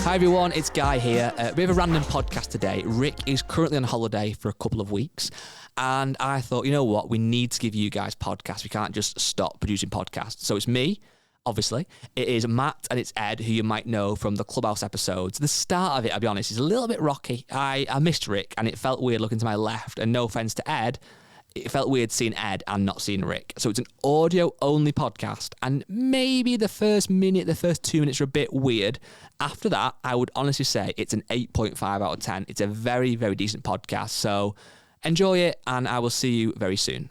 Hi everyone, it's Guy here. A bit of a random podcast today. Rick is currently on holiday for a couple of weeks, and I thought, you know what, we need to give you guys podcasts. We can't just stop producing podcasts. So it's me, obviously. It is Matt and it's Ed, who you might know from the Clubhouse episodes. The start of it, I'll be honest, is a little bit rocky. I missed Rick, and it felt weird looking to my left, and no offence to Ed, it felt weird seeing Ed and not seeing Rick. So it's an audio-only podcast, and maybe the first 2 minutes are a bit weird. After that, I would honestly say it's an 8.5 out of 10. It's a very, very decent podcast. So enjoy it, and I will see you very soon.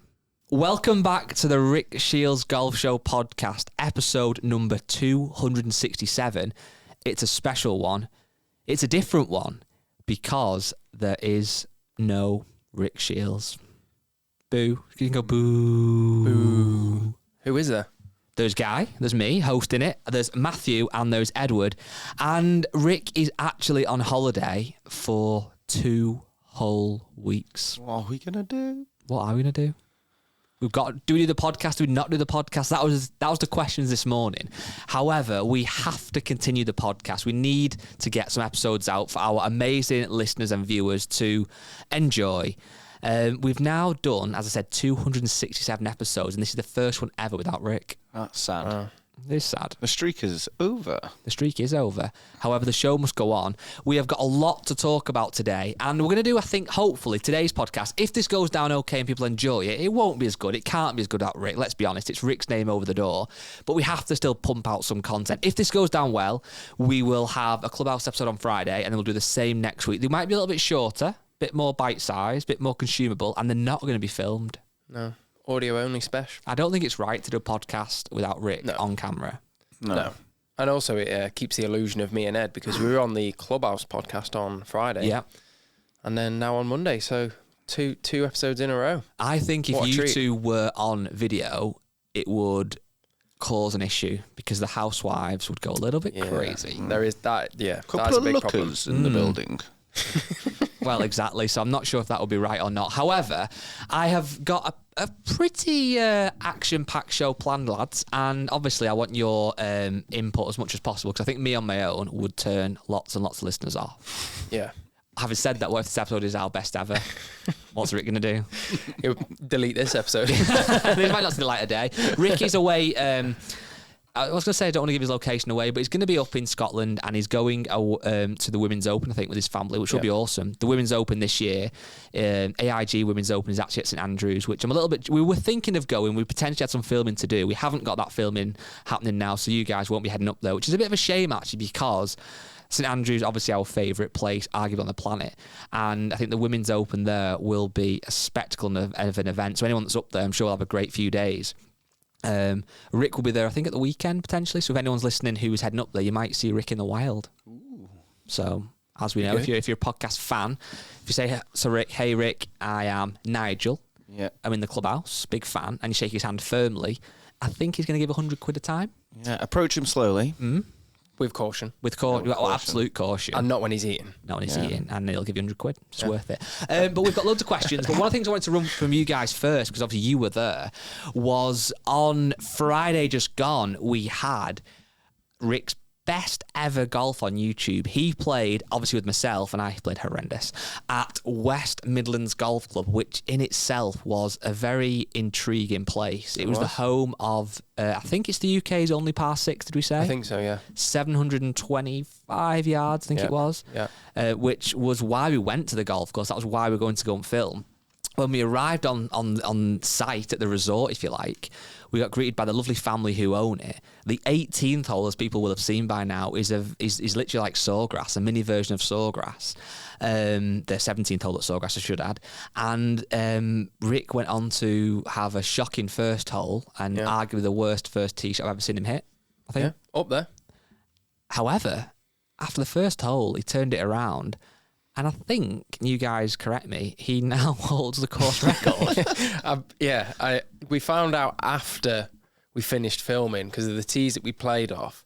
Welcome back to the Rick Shiels Golf Show podcast, episode number 267. It's a special one. It's a different one because there is no Rick Shiels. Boo. You can go boo. Boo. Who is there? There's Guy, there's me hosting it, there's Matthew, and there's Edward. And Rick is actually on holiday for 2 whole weeks. What are we going to do? What are we going to do? Do we do the podcast? Do we not do the podcast? That was the questions this morning. However, we have to continue the podcast. We need to get some episodes out for our amazing listeners and viewers to enjoy. We've now done, as I said, 267 episodes, and this is the first one ever without Rick. That's sad. It is sad. The streak is over. The streak is over. However, the show must go on. We have got a lot to talk about today, and we're going to do, I think, hopefully, today's podcast. If this goes down okay and people enjoy it, it won't be as good. It can't be as good without Rick. Let's be honest. It's Rick's name over the door, but we have to still pump out some content. If this goes down well, we will have a Clubhouse episode on Friday, and then we'll do the same next week. They might be a little bit shorter, bit more bite-sized, bit more consumable, and they're not going to be filmed. No. Audio only special. I don't think it's right to do a podcast without Rick on camera. No. And also it keeps the illusion of me and Ed, because we were on the Clubhouse podcast on Friday. Yeah. And then now on Monday, so two episodes in a row. I think if you two were on video, it would cause an issue because the housewives would go a little bit crazy. There is that, Couple of lookers in the building. Well, exactly. So I'm not sure if that would be right or not. However, I have got a pretty action-packed show planned, lads. And obviously, I want your input as much as possible, because I think me on my own would turn lots and lots of listeners off. Yeah. Having said that, what if this episode is our best ever? What's Rick going to do? He'll delete this episode. They might not see the light of day. Rick is away... I was going to say I don't want to give his location away, but he's going to be up in Scotland, and he's going to the Women's Open, I think, with his family, which will be awesome. The Women's Open this year, AIG Women's Open, is actually at St Andrews, which I'm a little bit... We were thinking of going. We potentially had some filming to do. We haven't got that filming happening now, so you guys won't be heading up there, which is a bit of a shame, actually, because St Andrews, obviously our favourite place, arguably on the planet, and I think the Women's Open there will be a spectacle of an event. So anyone that's up there, I'm sure will have a great few days. Rick will be there, I think, at the weekend potentially. So if anyone's listening who is heading up there, you might see Rick in the wild. Ooh. So as we know, if you're a podcast fan, if you say so, Rick, hey Rick, I am Nigel. Yeah, I'm in the Clubhouse, big fan, and you shake his hand firmly, I think he's going to give £100 a time. Yeah, approach him slowly. Mm-hmm. With caution. Absolute caution. And not when he's eating. Not when he's eating, and he'll give you £100. It's worth it. But we've got loads of questions. But one of the things I wanted to run from you guys first, because obviously you were there, was on Friday just gone, we had Rick's best ever golf on YouTube. He played, obviously with myself, and I played horrendous, at West Midlands Golf Club, which in itself was a very intriguing place. It was the home of, I think it's the UK's only par 6, did we say? I think so, yeah. 725 yards, I think it was. Yeah. Which was why we went to the golf course. That was why we were going to go and film. When we arrived on site at the resort, if you like, we got greeted by the lovely family who own it. The 18th hole, as people will have seen by now, is literally like Sawgrass, a mini version of Sawgrass. The 17th hole at Sawgrass, I should add. And Rick went on to have a shocking first hole and arguably the worst first tee shot I've ever seen him hit, I think. Yeah, up there. However, after the first hole, he turned it around. And I think, you guys correct me, he now holds the course record. We found out after we finished filming because of the tees that we played off.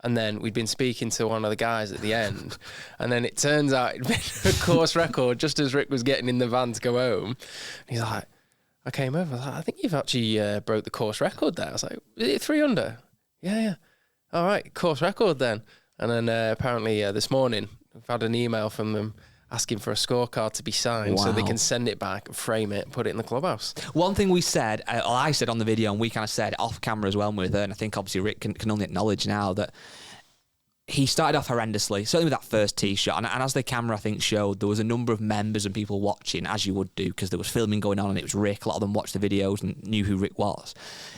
And then we'd been speaking to one of the guys at the end. And then it turns out it'd been a course record just as Rick was getting in the van to go home. And he's like, I came over, I was like, I think you've actually broke the course record there. I was like, is it 3 under? Yeah. All right, course record then. And then apparently this morning, we've had an email from them asking for a scorecard to be signed so they can send it back, frame it, put it in the clubhouse. One thing we said, or I said on the video, and we kind of said off camera as well with her, and I think obviously Rick can only acknowledge now that he started off horrendously, certainly with that first tee shot. And as the camera, I think, showed, there was a number of members and people watching, as you would do, because there was filming going on and it was Rick. A lot of them watched the videos and knew who Rick was.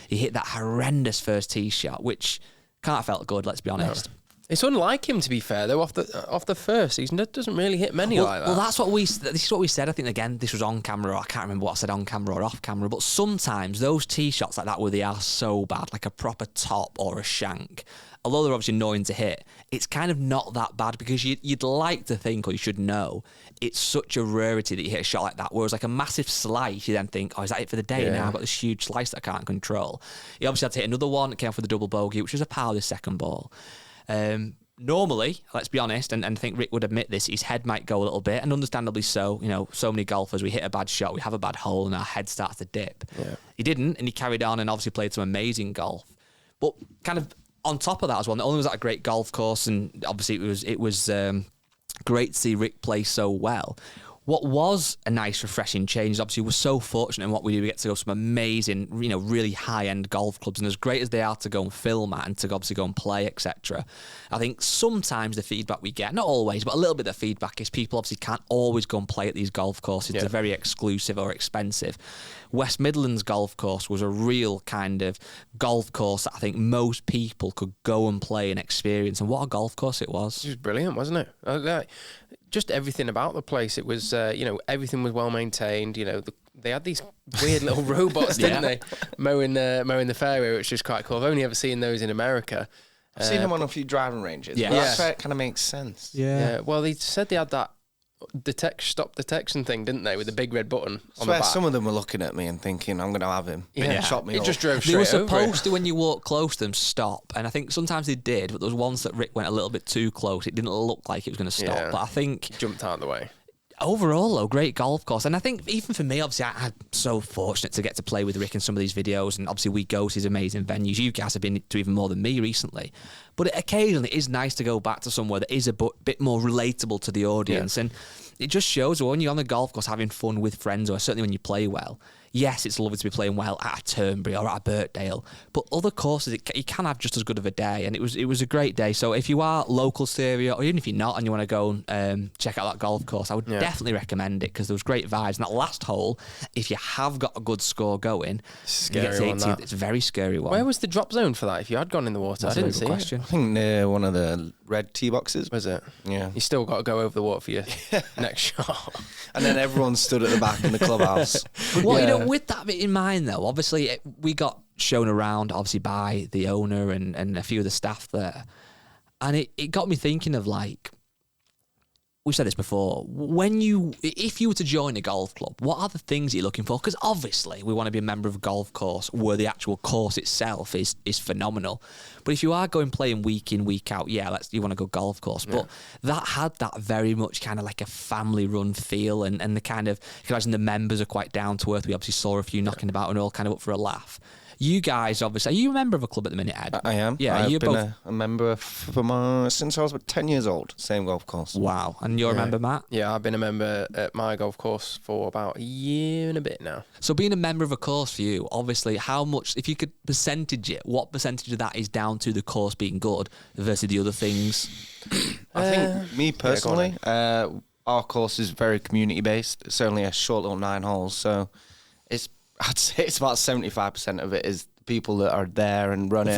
He hit that horrendous first tee shot, which can't have felt good, let's be honest. No. It's unlike him, to be fair, though. Off the first, he doesn't really hit many like that. Well, this is what we said. I think, again, this was on camera, or I can't remember what I said on camera or off camera, but sometimes those tee shots like that where they are so bad, like a proper top or a shank, although they're obviously annoying to hit, it's kind of not that bad because you'd like to think, or you should know, it's such a rarity that you hit a shot like that. Whereas like a massive slice, you then think, is that it for the day now? I've got this huge slice that I can't control. He obviously had to hit another one. It came off with a double bogey, which was a power this second ball. Normally, let's be honest, and I think Rick would admit this, his head might go a little bit, and understandably so. You know, so many golfers, we hit a bad shot, we have a bad hole, and our head starts to dip. Yeah. He didn't, and he carried on and obviously played some amazing golf. But kind of on top of that as well, not only was that a great golf course, and obviously it was great to see Rick play so well. What was a nice, refreshing change, obviously, we're so fortunate in what we do. We get to go to some amazing, really high-end golf clubs, and as great as they are to go and film at and to obviously go and play, etc. I think sometimes the feedback we get, not always, but a little bit of feedback is people obviously can't always go and play at these golf courses. They're very exclusive or expensive. West Midlands golf course was a real kind of golf course that I think most people could go and play and experience, and what a golf course it was. It was brilliant, wasn't it? Just everything about the place. It was, everything was well maintained. They had these weird little robots, didn't they? Mowing the fairway, which is quite cool. I've only ever seen those in America. I've seen them on a few driving ranges. Yeah. That's where it kind of makes sense. Yeah. Well, they said they had that stop detection thing, didn't they, with the big red button on the back? Some of them were looking at me and thinking, I'm going to have him. Yeah. Shot me It up. just drove They were straight over supposed to, when you walk close to them, stop. And I think sometimes they did, but there was once that Rick went a little bit too close. It didn't look like it was going to stop. Yeah. But I think jumped out of the way. Overall, though, great golf course. And I think even for me, obviously, I'm so fortunate to get to play with Rick in some of these videos. And obviously, we go to these amazing venues. You guys have been to even more than me recently. But occasionally, it is nice to go back to somewhere that is a bit more relatable to the audience. Yeah. And it just shows when you're on the golf course having fun with friends, or certainly when you play well. Yes, it's lovely to be playing well at a Turnberry or at a Birkdale, but other courses, you can have just as good of a day, and it was a great day. So if you are local to the area, or even if you're not and you want to go and check out that golf course, I would definitely recommend it, because there was great vibes. And that last hole, if you have got a good score going, scary one, that. It's a very scary one. Where was the drop zone for that if you had gone in the water? That's I didn't see question. I think near one of the red tee boxes. Was it? Yeah. You still got to go over the water for your next shot. And then everyone stood at the back in the clubhouse. Well, with that bit in mind, though, obviously we got shown around, obviously, by the owner and a few of the staff there. And it got me thinking of, like, we've said this before, if you were to join a golf club, what are the things you're looking for? Because obviously we want to be a member of a golf course where the actual course itself is phenomenal. But if you are playing week in, week out, you want to go golf course. But that had that very much kind of like a family run feel, and the kind of, you can imagine the members are quite down to earth. We obviously saw a few knocking about and all kind of up for a laugh. You guys, obviously, are you a member of a club at the minute, Ed? I am. Yeah, I've you're been both a member since I was about 10 years old. Same golf course. Wow. And you're a member, Matt? Yeah, I've been a member at my golf course for about a year and a bit now. So being a member of a course for you, obviously, how much, if you could percentage it, what percentage of that is down to the course being good versus the other things? I think, me personally, our course is very community-based. It's only a short little 9 holes, so I'd say it's about 75% of it is the people that are there and run it.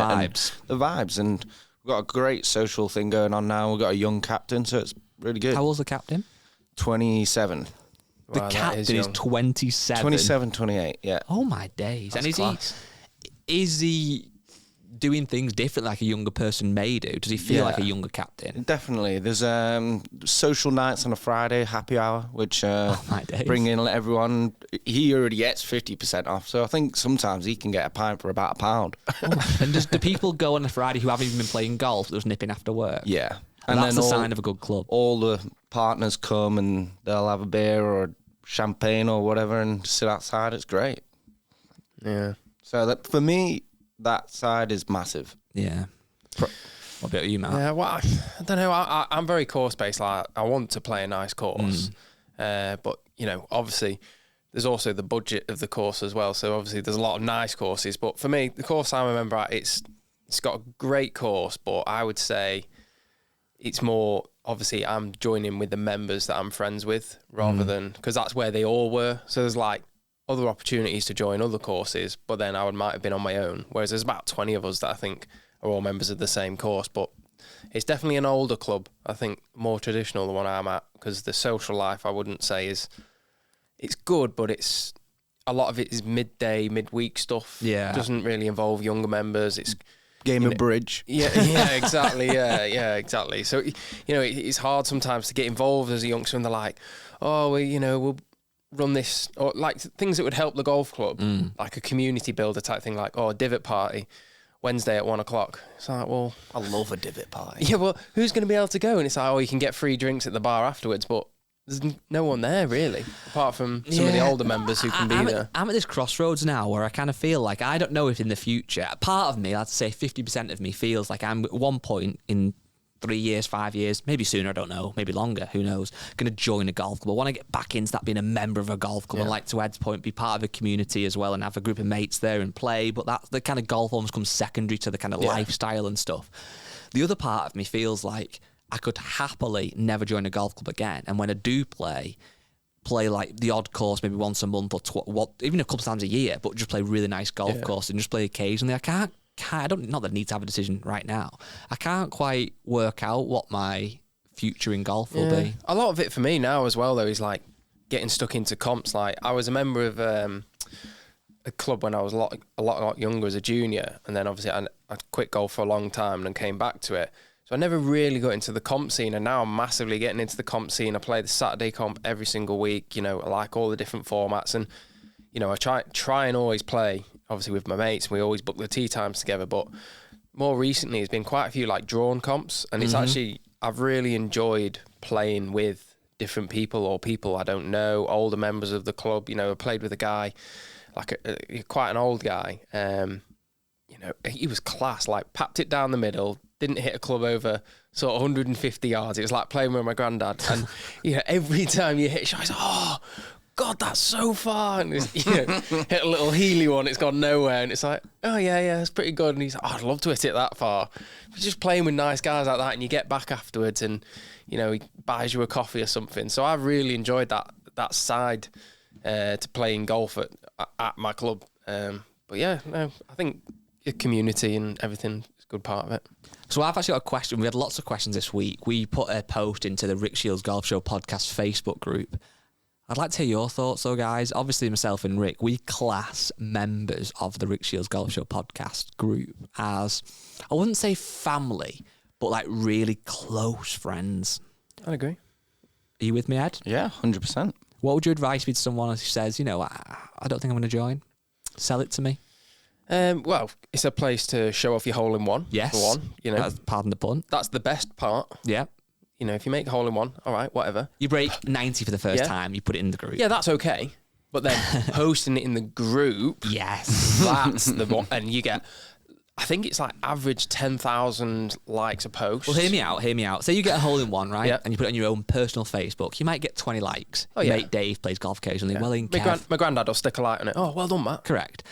The vibes. And we've got a great social thing going on now. We've got a young captain, so it's really good. How old's the captain? 27. The captain is 27? 27, 28, yeah. Oh, my days. That's and class. Is he doing things different like a younger person may do? Does he feel like a younger captain? Definitely. There's social nights on a Friday, happy hour, which bring in everyone. He already gets 50% off, so I think sometimes he can get a pint for about £1. And do people go on a Friday who haven't even been playing golf, that was nipping after work? Yeah. And that's the sign of a good club. All the partners come and they'll have a beer or champagne or whatever and sit outside. It's great. Yeah. So that for me, that side is massive. Yeah. What about you, Matt? Yeah, well, I don't know. I'm very course based. Like, I want to play a nice course, but obviously, there's also the budget of the course as well. So obviously, there's a lot of nice courses. But for me, the course I remember, it's got a great course, but I would say it's more. Obviously, I'm joining with the members that I'm friends with rather than because that's where they all were. So there's like other opportunities to join other courses, but then I might have been on my own. Whereas there's about 20 of us that I think are all members of the same course, but it's definitely an older club. I think more traditional, the one I'm at, because the social life I wouldn't say it's good, but it's a lot of it is midweek stuff. Yeah, doesn't really involve younger members. It's game of bridge. Yeah, exactly. Yeah, exactly. So it's hard sometimes to get involved as a youngster, and they're like, oh, we'll run this, or like things that would help the golf club, like a community builder type thing, like a divot party. Wednesday at 1 o'clock. It's like, well, I love a divot party. Yeah, well, who's going to be able to go? And it's like, you can get free drinks at the bar afterwards, but there's no one there really, apart from some of the older members who can be there. I'm at this crossroads now where I kind of feel like I don't know if in the future, part of me, I'd say 50% of me feels like I'm at one point in 3 years, 5 years, maybe sooner, I don't know, maybe longer, who knows, going to join a golf club. I want to get back into that, being a member of a golf club, and like to Ed's point, be part of a community as well and have a group of mates there and play, but that's the kind of golf almost comes secondary to the kind of lifestyle and stuff. The other part of me feels like I could happily never join a golf club again, and when I do play like the odd course maybe once a month or even a couple of times a year, but just play really nice golf course and just play occasionally. I don't, not that I need to have a decision right now. I can't quite work out what my future in golf will be. A lot of it for me now as well, though, is like getting stuck into comps. Like I was a member of a club when I was a lot younger as a junior, and then obviously I quit golf for a long time and then came back to it. So I never really got into the comp scene, and now I'm massively getting into the comp scene. I play the Saturday comp every single week. I like all the different formats, and I try and always play, obviously with my mates, and we always book the tee times together, but more recently there's been quite a few like drawn comps, and it's actually, I've really enjoyed playing with different people or people I don't know, older members of the club. I played with a guy, like quite an old guy, he was class, like papped it down the middle, didn't hit a club over sort of 150 yards. It was like playing with my granddad, and every time you hit a shot, he's like, oh God, that's so far. And hit a little Healy one, it's gone nowhere. And it's like, oh, yeah, it's pretty good. And he's like, I'd love to hit it that far. But just playing with nice guys like that, and you get back afterwards and, he buys you a coffee or something. So I've really enjoyed that side to playing golf at my club. But yeah, no, I think your community and everything is a good part of it. So I've actually got a question. We had lots of questions this week. We put a post into the Rick Shiels Golf Show podcast Facebook group. I'd like to hear your thoughts, though, guys. Obviously, myself and Rick, we class members of the Rick Shiels Golf Show podcast group as, I wouldn't say family, but like really close friends. I agree. Are you with me, Ed? Yeah, 100%. What would your advice be to someone who says, I don't think I'm going to join? Sell it to me. Well, it's a place to show off your hole in one. Yes. For one, pardon the pun. That's the best part. Yeah. If you make a hole in one, all right, whatever. You break 90 for the first time, you put it in the group. Yeah, that's okay. But then posting it in the group, yes, that's the one. And you get, I think it's like average 10,000 likes a post. Well, hear me out. Say you get a hole in one, right? Yeah. And you put it on your own personal Facebook. You might get 20 likes. Oh, yeah. Mate Dave plays golf occasionally. Yeah. Well, in my granddad will stick a light on it. Oh, well done, Matt. Correct.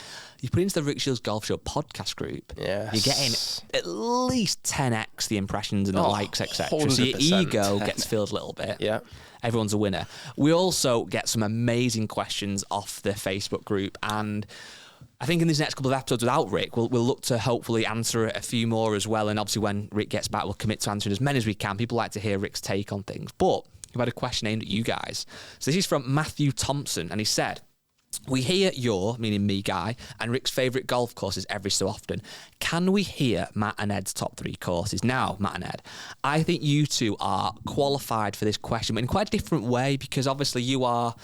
You put it into the Rick Shiels Golf Show podcast group. Yes. You're getting at least 10x the impressions and the likes, etc. So your 100%. ego gets filled a little bit. Yeah. Everyone's a winner. We also get some amazing questions off the Facebook group, and I think in these next couple of episodes without Rick, we'll look to hopefully answer a few more as well. And obviously when Rick gets back, we'll commit to answering as many as we can. People like to hear Rick's take on things. But we've had a question aimed at you guys. So this is from Matthew Thompson, and he said, we hear your, meaning me, Guy, and Rick's favourite golf courses every so often. Can we hear Matt and Ed's top 3 courses? Now, Matt and Ed, I think you two are qualified for this question, but in quite a different way, because obviously you are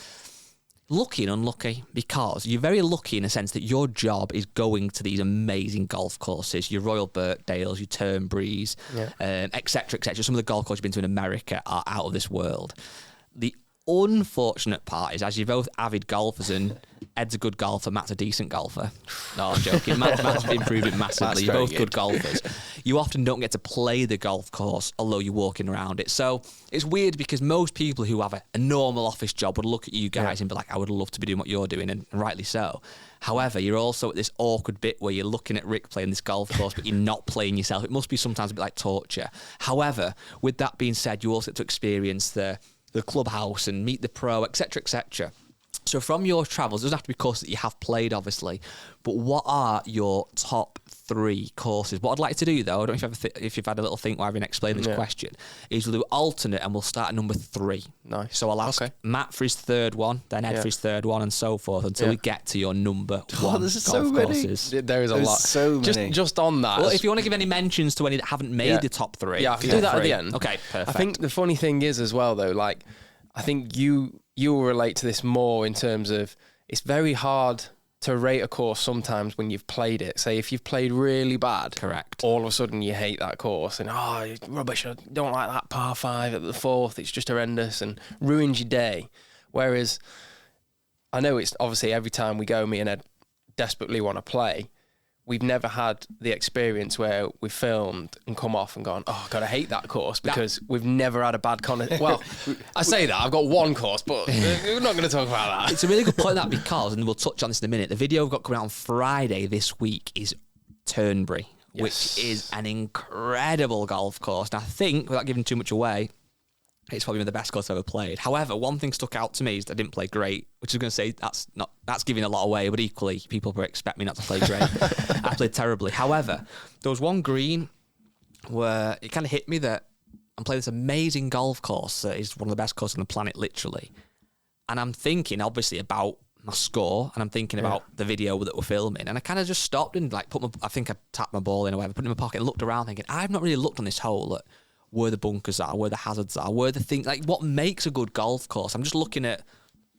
lucky and unlucky, because you're very lucky in a sense that your job is going to these amazing golf courses, your Royal Birkdales, your Turnberries, etc., etc. Some of the golf courses you've been to in America are out of this world. The unfortunate part is, as you're both avid golfers and Ed's a good golfer, Matt's a decent golfer. No, I'm joking. Matt's improved it massively. You're both good golfers. You often don't get to play the golf course, although you're walking around it. So it's weird because most people who have a normal office job would look at you guys and be like, I would love to be doing what you're doing, and rightly so. However, you're also at this awkward bit where you're looking at Rick playing this golf course, but you're not playing yourself. It must be sometimes a bit like torture. However, with that being said, you also get to experience the clubhouse and meet the pro, etc., etc. So from your travels, it doesn't have to be courses that you have played, obviously, but what are your top 3 courses? What I'd like to do, though, I don't know if you've had a little think while I've been explaining this question, is we'll do alternate and we'll start at number 3. Nice. So I'll ask Matt for his third one, then Ed for his third one, and so forth until we get to your number 1 there's golf so many. courses. There's a lot. So many. Just on that. Well, if you want to give any mentions to any that haven't made the top 3. Yeah, I can do that at the end. Okay, perfect. I think the funny thing is as well, though, like, I think you will relate to this more in terms of it's very hard to rate a course sometimes when you've played it. Say if you've played really bad, correct, all of a sudden you hate that course and it's rubbish, I don't like that par 5 at the 4th, it's just horrendous and ruins your day. Whereas I know it's obviously every time we go, me and Ed desperately want to play. We've never had the experience where we filmed and come off and gone, God, I hate that course, because we've never had a bad well, I say that, I've got one course, but we're not going to talk about that. It's a really good point, that, because, and we'll touch on this in a minute, the video we've got coming out on Friday this week is Turnberry, which is an incredible golf course. And I think, without giving too much away, it's probably one of the best courses I've ever played. However, one thing stuck out to me is that I didn't play great, which is going to say that's giving a lot away, but equally, people probably expect me not to play great. I played terribly. However, there was one green where it kind of hit me that I'm playing this amazing golf course that is one of the best courses on the planet, literally. And I'm thinking, obviously, about my score, and I'm thinking about the video that we're filming, and I kind of just stopped and I think I tapped my ball in or whatever, put it in my pocket and looked around thinking, I've not really looked on this hole at where the bunkers are, where the hazards are, where the things, like what makes a good golf course. I'm just looking at,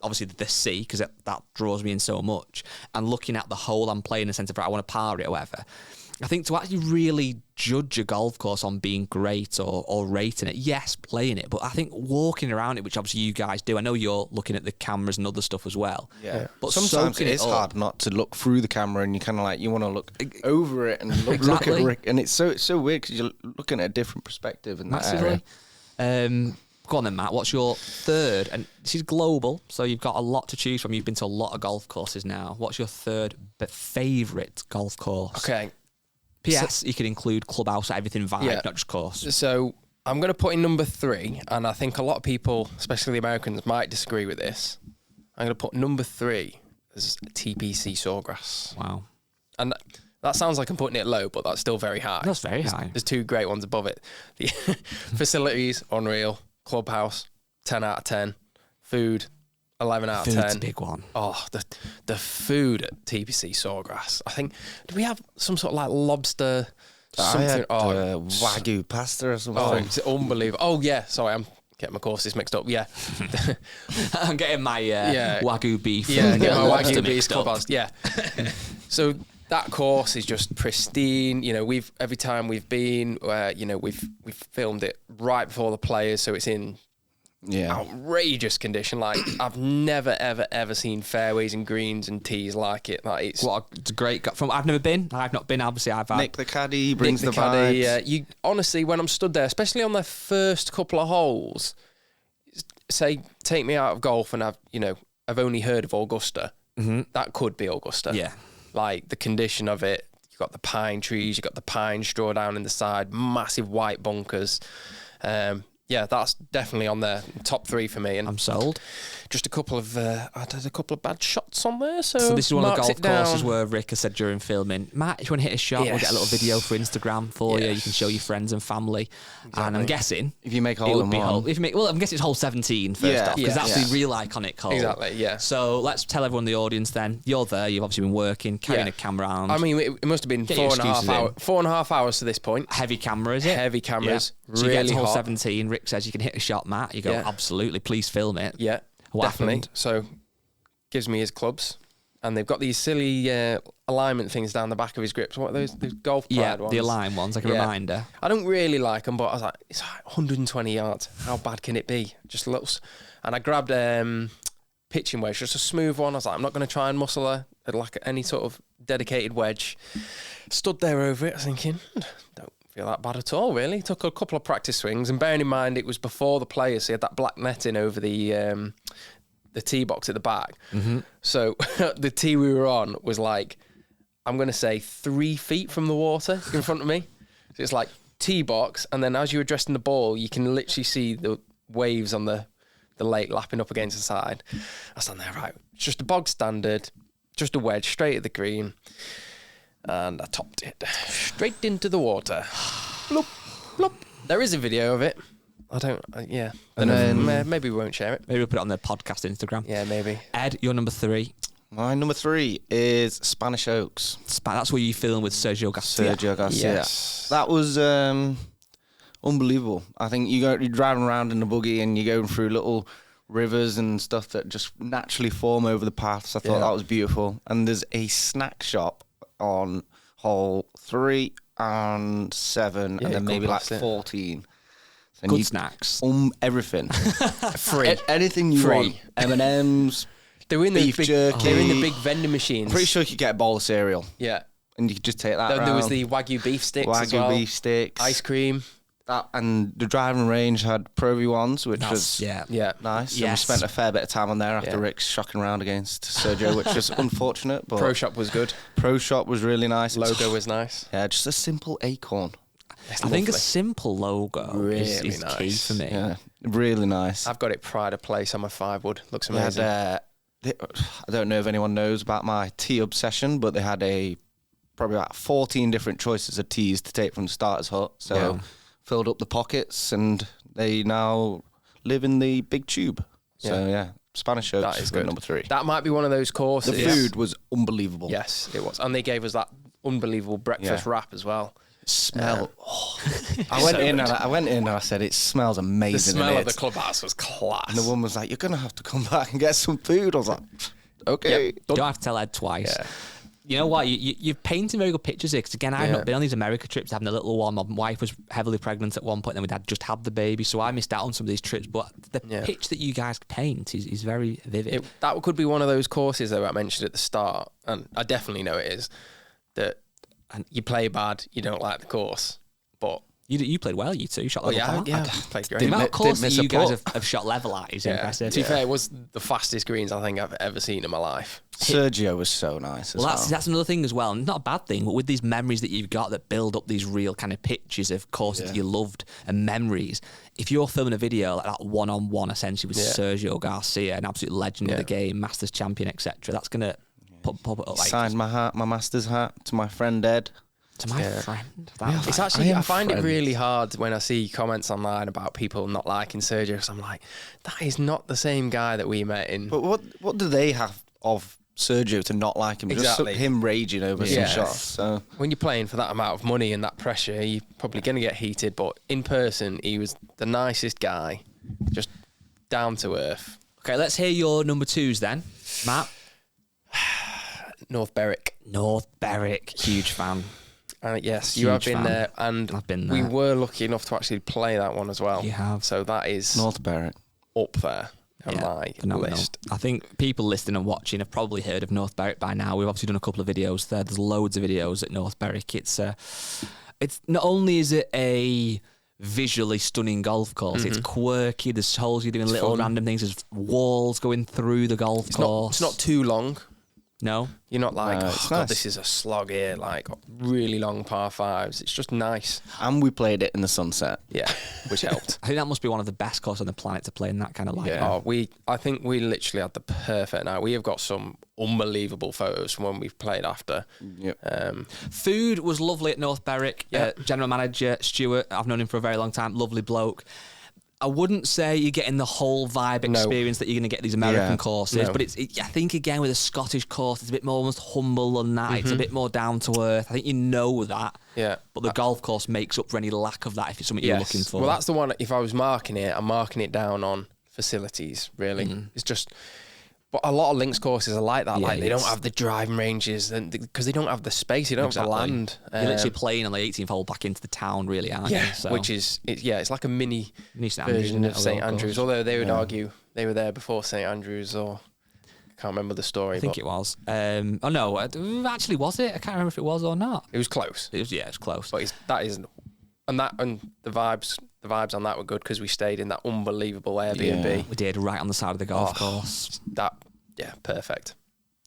obviously, the sea, because that draws me in so much, and looking at the hole I'm playing in the sense of, I want to par it or whatever. I think to actually really judge a golf course on being great or rating it, yes, playing it, but I think walking around it, which obviously you guys do, I know you're looking at the cameras and other stuff as well. Yeah. But sometimes it is hard not to look through the camera, and you kind of like, you want to look over it and look at Rick, and it's so weird because you're looking at a different perspective in that massively. area. Go on then, Matt. What's your third? And this is global, so you've got a lot to choose from. You've been to a lot of golf courses now. What's your third favourite golf course? Okay. P.S. You can include clubhouse, everything vibe, not just course. So I'm going to put in number 3, and I think a lot of people, especially the Americans, might disagree with this. I'm going to put number 3 as TPC Sawgrass. Wow. And that sounds like I'm putting it low, but that's still very high. That's very high. There's 2 great ones above it. The facilities, unreal. Clubhouse, 10 out of 10. Food, 11 out of 10. Food's a big one. Oh, the food at TPC Sawgrass. I think, do we have some sort of like lobster something? I had Wagyu pasta or something. Oh, it's unbelievable. Oh, yeah. Sorry, I'm getting my courses mixed up. Yeah. I'm getting my Wagyu beef. Yeah, getting my lobster Wagyu beef mixed up. clubhouse. Yeah. So that course is just pristine. You know, every time we've been, we've filmed it right before the players, so it's in outrageous condition. Like, I've never ever seen fairways and greens and tees like it. Like, it's a great. I've never been. I've not been. Obviously, I've had Nick the caddy brings the vibes. Yeah, you honestly, when I'm stood there, especially on the first couple of holes, say take me out of golf and I've only heard of Augusta. Mm-hmm. That could be Augusta. Yeah. Like the condition of it, you've got the pine trees, you've got the pine straw down in the side, massive white bunkers. Yeah, that's definitely on there, top 3 for me. And I'm sold. Just a couple of, I had a couple of bad shots on there, so this is one of the golf courses where Rick has said during filming, Matt, if you want to hit a shot, we'll get a little video for Instagram for you. You can show your friends and family. Exactly. And I'm guessing if you make hole in one, I'm guessing it's hole 17 first off, because that's the real iconic hole. Exactly, yeah. So let's tell everyone in the audience then, you're there, you've obviously been working, carrying a camera around. I mean, it must have been 4.5 hours to this point. Heavy camera, is it? Heavy cameras, so you really get to hole hot. 17, Rick says you can hit a shot, Matt. You go, absolutely, please film it. Yeah, what definitely. Happened? So, gives me his clubs, and they've got these silly alignment things down the back of his grips. What are those golf pride ones? The align ones, like a reminder. I don't really like them, but I was like, it's like 120 yards. How bad can it be? Just a little. And I grabbed pitching wedge, just a smooth one. I was like, I'm not going to try and muscle her at like any sort of dedicated wedge. Stood there over it, thinking, don't feel that bad at all, really. Took a couple of practice swings, and bearing in mind it was before the players, so he had that black netting over the tee box at the back. Mm-hmm. So the tee we were on was like, I'm going to say 3 feet from the water in front of me. So it's like tee box, and then as you're addressing the ball, you can literally see the waves on the lake lapping up against the side. I stand there, right, just a bog standard, just a wedge straight at the green, and I topped it straight into the water. Bloop, bloop. There is a video of it. I don't, yeah. And then maybe we won't share it. Maybe we'll put it on the podcast Instagram. Yeah, maybe. Ed, your number 3. My number 3 is Spanish Oaks. That's where you filmed with Sergio Garcia. Sergio Garcia. Yes. That was unbelievable. I think you're driving around in the buggy and you're going through little rivers and stuff that just naturally form over the paths. I thought that was beautiful. And there's a snack shop on hole 3 and 7, and then maybe like 14. And Good snacks. Everything. Free. Anything you want. M&M's. They're in beef the big, jerky. They're in the big vending machines. I'm pretty sure you could get a bowl of cereal. Yeah. And you could just take that There was around. the Wagyu beef sticks as Wagyu well. beef sticks. Ice cream. And the driving range had Pro V1s, which was Yeah. nice. Yes. And we spent a fair bit of time on there after Rick's shocking around against Sergio, which was unfortunate. But Pro Shop was good. Pro Shop was really nice. Logo was nice. Yeah, just a simple acorn. I think a simple logo is Really key nice. for me. Yeah, really nice. I've got it pride of place on my 5-wood. Looks They amazing. had, I don't know if anyone knows about my tea obsession, but they had probably about 14 different choices of teas to take from the starter's hut. So filled up the pockets, and they now live in the big tube. So yeah, Spanish Oaks That is for good. number 3. That might be one of those courses. The food was unbelievable. Yes, it was. And they gave us that unbelievable breakfast wrap as well. Smell. I went in and I said, it smells amazing. The smell in of the it. clubhouse was class. And the woman was like, you're going to have to come back and get some food. I was like, okay. You don't have to tell Ed twice. Yeah. You know what? You're painting very good pictures here. Because again, I've not been on these America trips having a little one. My wife was heavily pregnant at one point, and we'd just had the baby, so I missed out on some of these trips. But the pitch that you guys paint is very vivid. That could be one of those courses though I mentioned at the start, and I definitely know it is, that you play bad, you don't like the course, but you played well, you two. You shot level par. I played great. The amount of course that miss you a guys putt. have shot level at is impressive. To be fair, it was the fastest greens I think I've ever seen in my life. Sergio was so nice as well. That's another thing as well. Not a bad thing, but with these memories that you've got that build up these real kind of pictures of courses that you loved and memories. If you're filming a video like that one-on-one essentially with Sergio Garcia, an absolute legend of the game, Masters champion, etc., that's going to pop it up. Signed my Masters hat to my friend Ed. To my friend. It's actually, I find it really hard when I see comments online about people not liking Sergio, because I'm like, that is not the same guy that we met in. But what do they have of Sergio to not like him? Exactly. Just him raging over some shots. So when you're playing for that amount of money and that pressure, you're probably going to get heated. But in person, he was the nicest guy, just down to earth. Okay, let's hear your number 2s then. Matt? North Berwick. North Berwick. Huge fan. Yes, Huge you have been fan. there, and I've been we there. were lucky enough to actually play that one as well. You have. So that is North Berwick. up there on my phenomenal. list. I think people listening and watching have probably heard of North Berwick by now. We've obviously done a couple of videos there. There's loads of videos at North Berwick. It's not only is it a visually stunning golf course, it's quirky. There's holes, you're doing little fun. random things. There's walls going through the golf course. It's not too long. No? You're not like, it's God, nice. this is a slog here, like really long par 5s. It's just nice. And we played it in the sunset. Yeah, which helped. I think that must be one of the best courses on the planet to play in that kind of light. Yeah. I think we literally had the perfect night. We have got some unbelievable photos from when we've played after. Yep. Food was lovely at North Berwick. General manager Stuart, I've known him for a very long time, lovely bloke. I wouldn't say you're getting the whole vibe experience that you're going to get these American courses, but I think again with a Scottish course, it's a bit more almost humble than that. It's a bit more down to earth. I think you know that. Yeah. But the golf course makes up for any lack of that if it's something you're looking for. Well, that's the one. If I was marking it, I'm marking it down on facilities. Really, it's just. But a lot of links courses are like that. Like they don't have the driving ranges, because they don't have the space. They don't have the land. You're literally playing on the 18th hole back into the town, really, aren't you? So. Which is it's like a mini St. version Andrews, of St. Andrews. course. Although they would argue they were there before St. Andrews or can't remember the story. I think it was. Oh no, actually, was it? I can't remember if it was or not. It was close. It was close. But and the vibes on that were good because we stayed in that unbelievable Airbnb. Yeah. We did, right on the side of the golf course. Perfect.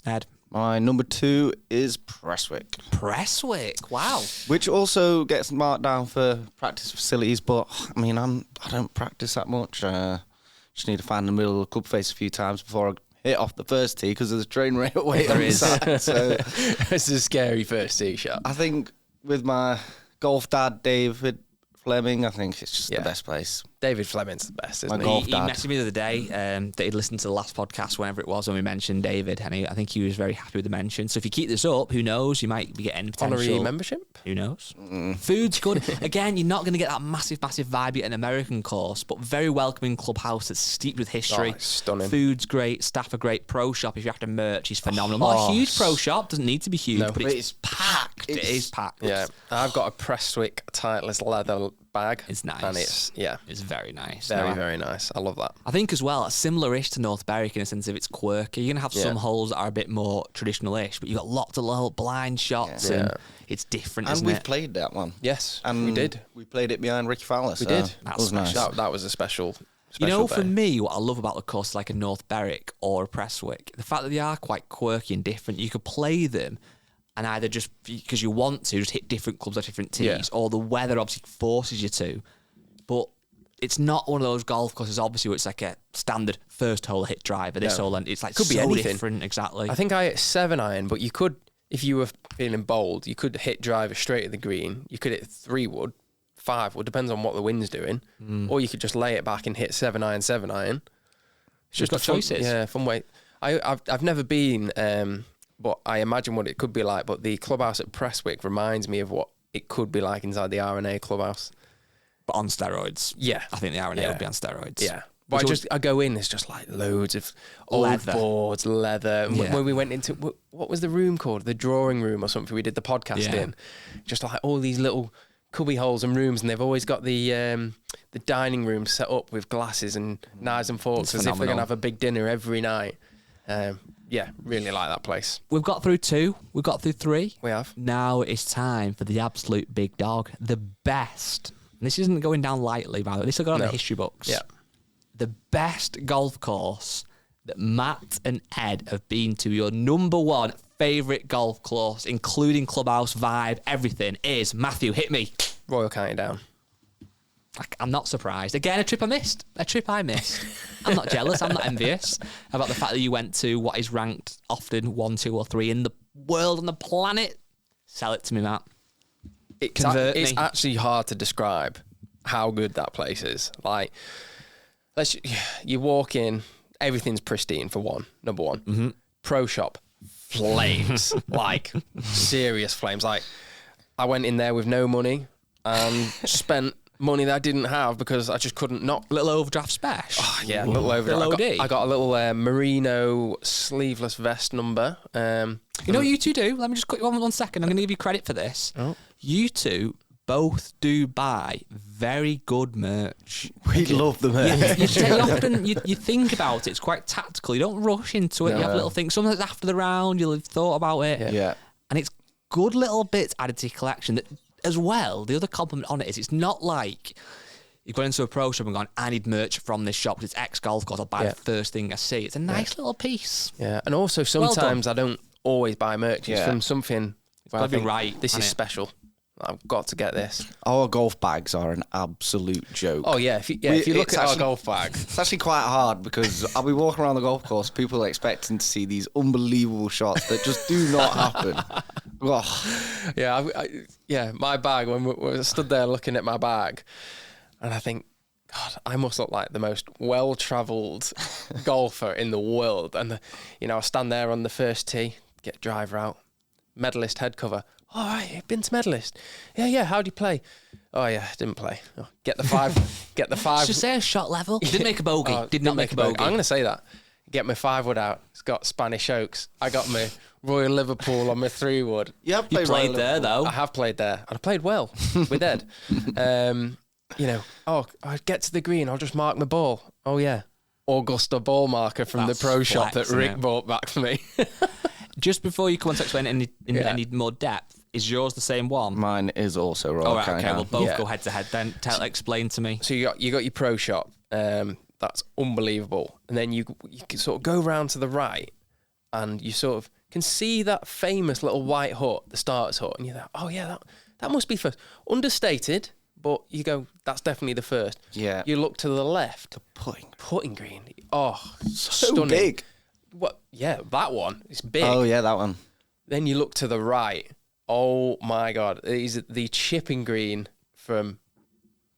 Ed. My number 2 is Prestwick. Prestwick, wow. Which also gets marked down for practice facilities, but I mean, I don't practice that much. Just need to find the middle of the club face a few times before I hit off the first tee because there's a train rate away. There is. So It's a scary first tee shot. I think with my golf dad, David Fleming, I think it's just the best place. David Fleming's the best, isn't My he? golf He dad. messaged me the other day that he'd listened to the last podcast, whenever it was, when we mentioned David, and I think he was very happy with the mention. So if you keep this up, who knows? You might be getting potential Honorary membership? Who knows? Food's good. Again, you're not going to get that massive vibe at an American course, but very welcoming clubhouse that's steeped with history. Oh, it's stunning. Food's great. Staff are great. Pro shop, if you're after merch, is phenomenal. Not a huge pro shop. Doesn't need to be huge, No. but it's packed. It is packed. Yeah. I've got a Prestwick Titleist leather bag. It's nice. And it's very nice. very nice. I love that. I think as well, similar-ish to North Berwick in a sense of it's quirky. You're going to have some holes that are a bit more traditional-ish, but you've got lots of little blind shots and it's different, And isn't we've it? played that one. Yes, And we did. We played it behind Ricky Fowler. We did. That was nice. That was a special You know, day. for me, what I love about the course like a North Berwick or a Prestwick, the fact that they are quite quirky and different, you could play them and either just, because you want to, just hit different clubs at different tees, or the weather obviously forces you to. But it's not one of those golf courses, obviously, where it's like a standard first hole hit driver, this hole, and it's like Could be so anything. different, exactly. I think I hit 7-iron, but you could, if you were feeling bold, you could hit driver straight at the green. You could hit 3-wood, 5-wood, depends on what the wind's doing. Or you could just lay it back and hit 7-iron, 7-iron. It's Just got a fun, choices. Fun way. I've never been, but I imagine what it could be like. But the clubhouse at Prestwick reminds me of what it could be like inside the R&A clubhouse. But on steroids. Yeah. I think the R&A would be on steroids. Yeah. But I go in, there's just like loads of old Leather. boards, leather. And Yeah. when we went into, what was the room called? The drawing room or something we did the podcast Yeah. in. Just like all these little cubby holes and rooms, and they've always got the dining room set up with glasses and knives and forks It's as if they're going phenomenal. to have a big dinner every night. Really like that place. We've got through 2. We've got through 3. We have. Now it's time for the absolute big dog, the best. And this isn't going down lightly, by the way. This will go on the history books. Yeah. The best golf course that Matt and Ed have been to, your number one favourite golf course, including clubhouse, vibe, everything, is, Matthew, hit me. Royal County Down. I'm not surprised. Again, a trip I missed. I'm not jealous. I'm not envious about the fact that you went to what is ranked often 1, 2 or 3 in the world and the planet. Sell it to me, Matt. Convert It's me. actually hard to describe how good that place is. Like, you walk in, everything's pristine for one, number one. Mm-hmm. Pro shop, flames, like serious flames. Like, I went in there with no money and spent money that I didn't have because I just couldn't not. Little overdraft special. Yeah, a little over. Little OD. I got a little merino sleeveless vest number. You know what you two do? Let me just cut you on 1 second. I'm going to give you credit for this. Oh. You two both do buy very good merch. We love the merch. You think about it. It's quite tactical. You don't rush into it. You have little things. Sometimes after the round, you'll have thought about it. Yeah. And it's good little bits added to your collection. That, as well, the other compliment on it is it's not like you've gone into a pro shop and gone, I need merch from this shop because it's X golf course. I'll buy the first thing I see. It's a nice little piece. Yeah, and also sometimes I don't always buy merch. It's from something where I gotta be think, right, this is hasn't it? special. I've got to get this. Our golf bags are an absolute joke. Oh yeah, if you look it's at our actually- golf bag, It's actually quite hard because I'll be walking around the golf course, people are expecting to see these unbelievable shots that just do not happen. Oh, my bag. When we stood there looking at my bag, and I think, God, I must look like the most well-travelled golfer in the world. And I stand there on the first tee, get driver out, medalist head cover. All right, you've been to medalist. Yeah. How do you play? Oh yeah, didn't play. Oh, get the 5. Get the 5. Just say a shot level. Didn't make a bogey. Did not make a bogey. I'm going to say that. Get my 5-wood out. It's got Spanish Oaks. I got my Royal Liverpool on my 3-wood. you played there, though. I have played there. And I played well with Ed. I get to the green. I'll just mark my ball. Oh, yeah. Augusta ball marker from That's the pro shop that flex, Rick isn't it? bought back for me. Just before you come on to explain any more depth, is yours the same one? Mine is also Royal All right, County okay, Down. we'll both Yeah. go head to head then. Explain to me. So you got your pro shop. That's unbelievable. And then you can sort of go round to the right, and you sort of can see that famous little white hut, the starter's hut, and you're like, oh yeah, that must be first. Understated, but you go, that's definitely the first. Yeah. You look to the left, Putting green. Oh, so stunning. big. What? Yeah, that one. It's big. Oh yeah, that one. Then you look to the right. Oh my God. The chipping green from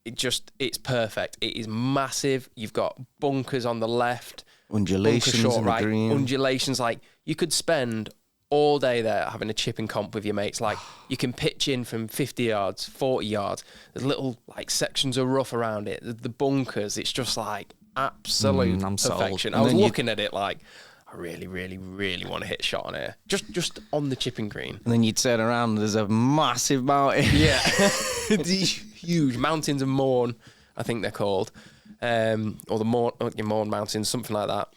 it's perfect. It is massive. You've got bunkers on the left. Undulations bunker short in the right. green. Undulations, like you could spend all day there having a chipping comp with your mates. Like you can pitch in from 50 yards, 40 yards. There's little like sections of rough around it. The bunkers, it's just like absolute I'm sold. perfection. And I was then you- looking at it like, I really, really, really want to hit a shot on here. Just on the chipping green. And then you turn around, and there's a massive mountain. Yeah. These huge mountains of Mourne, I think they're called. Or the Mourne Mountains, something like that.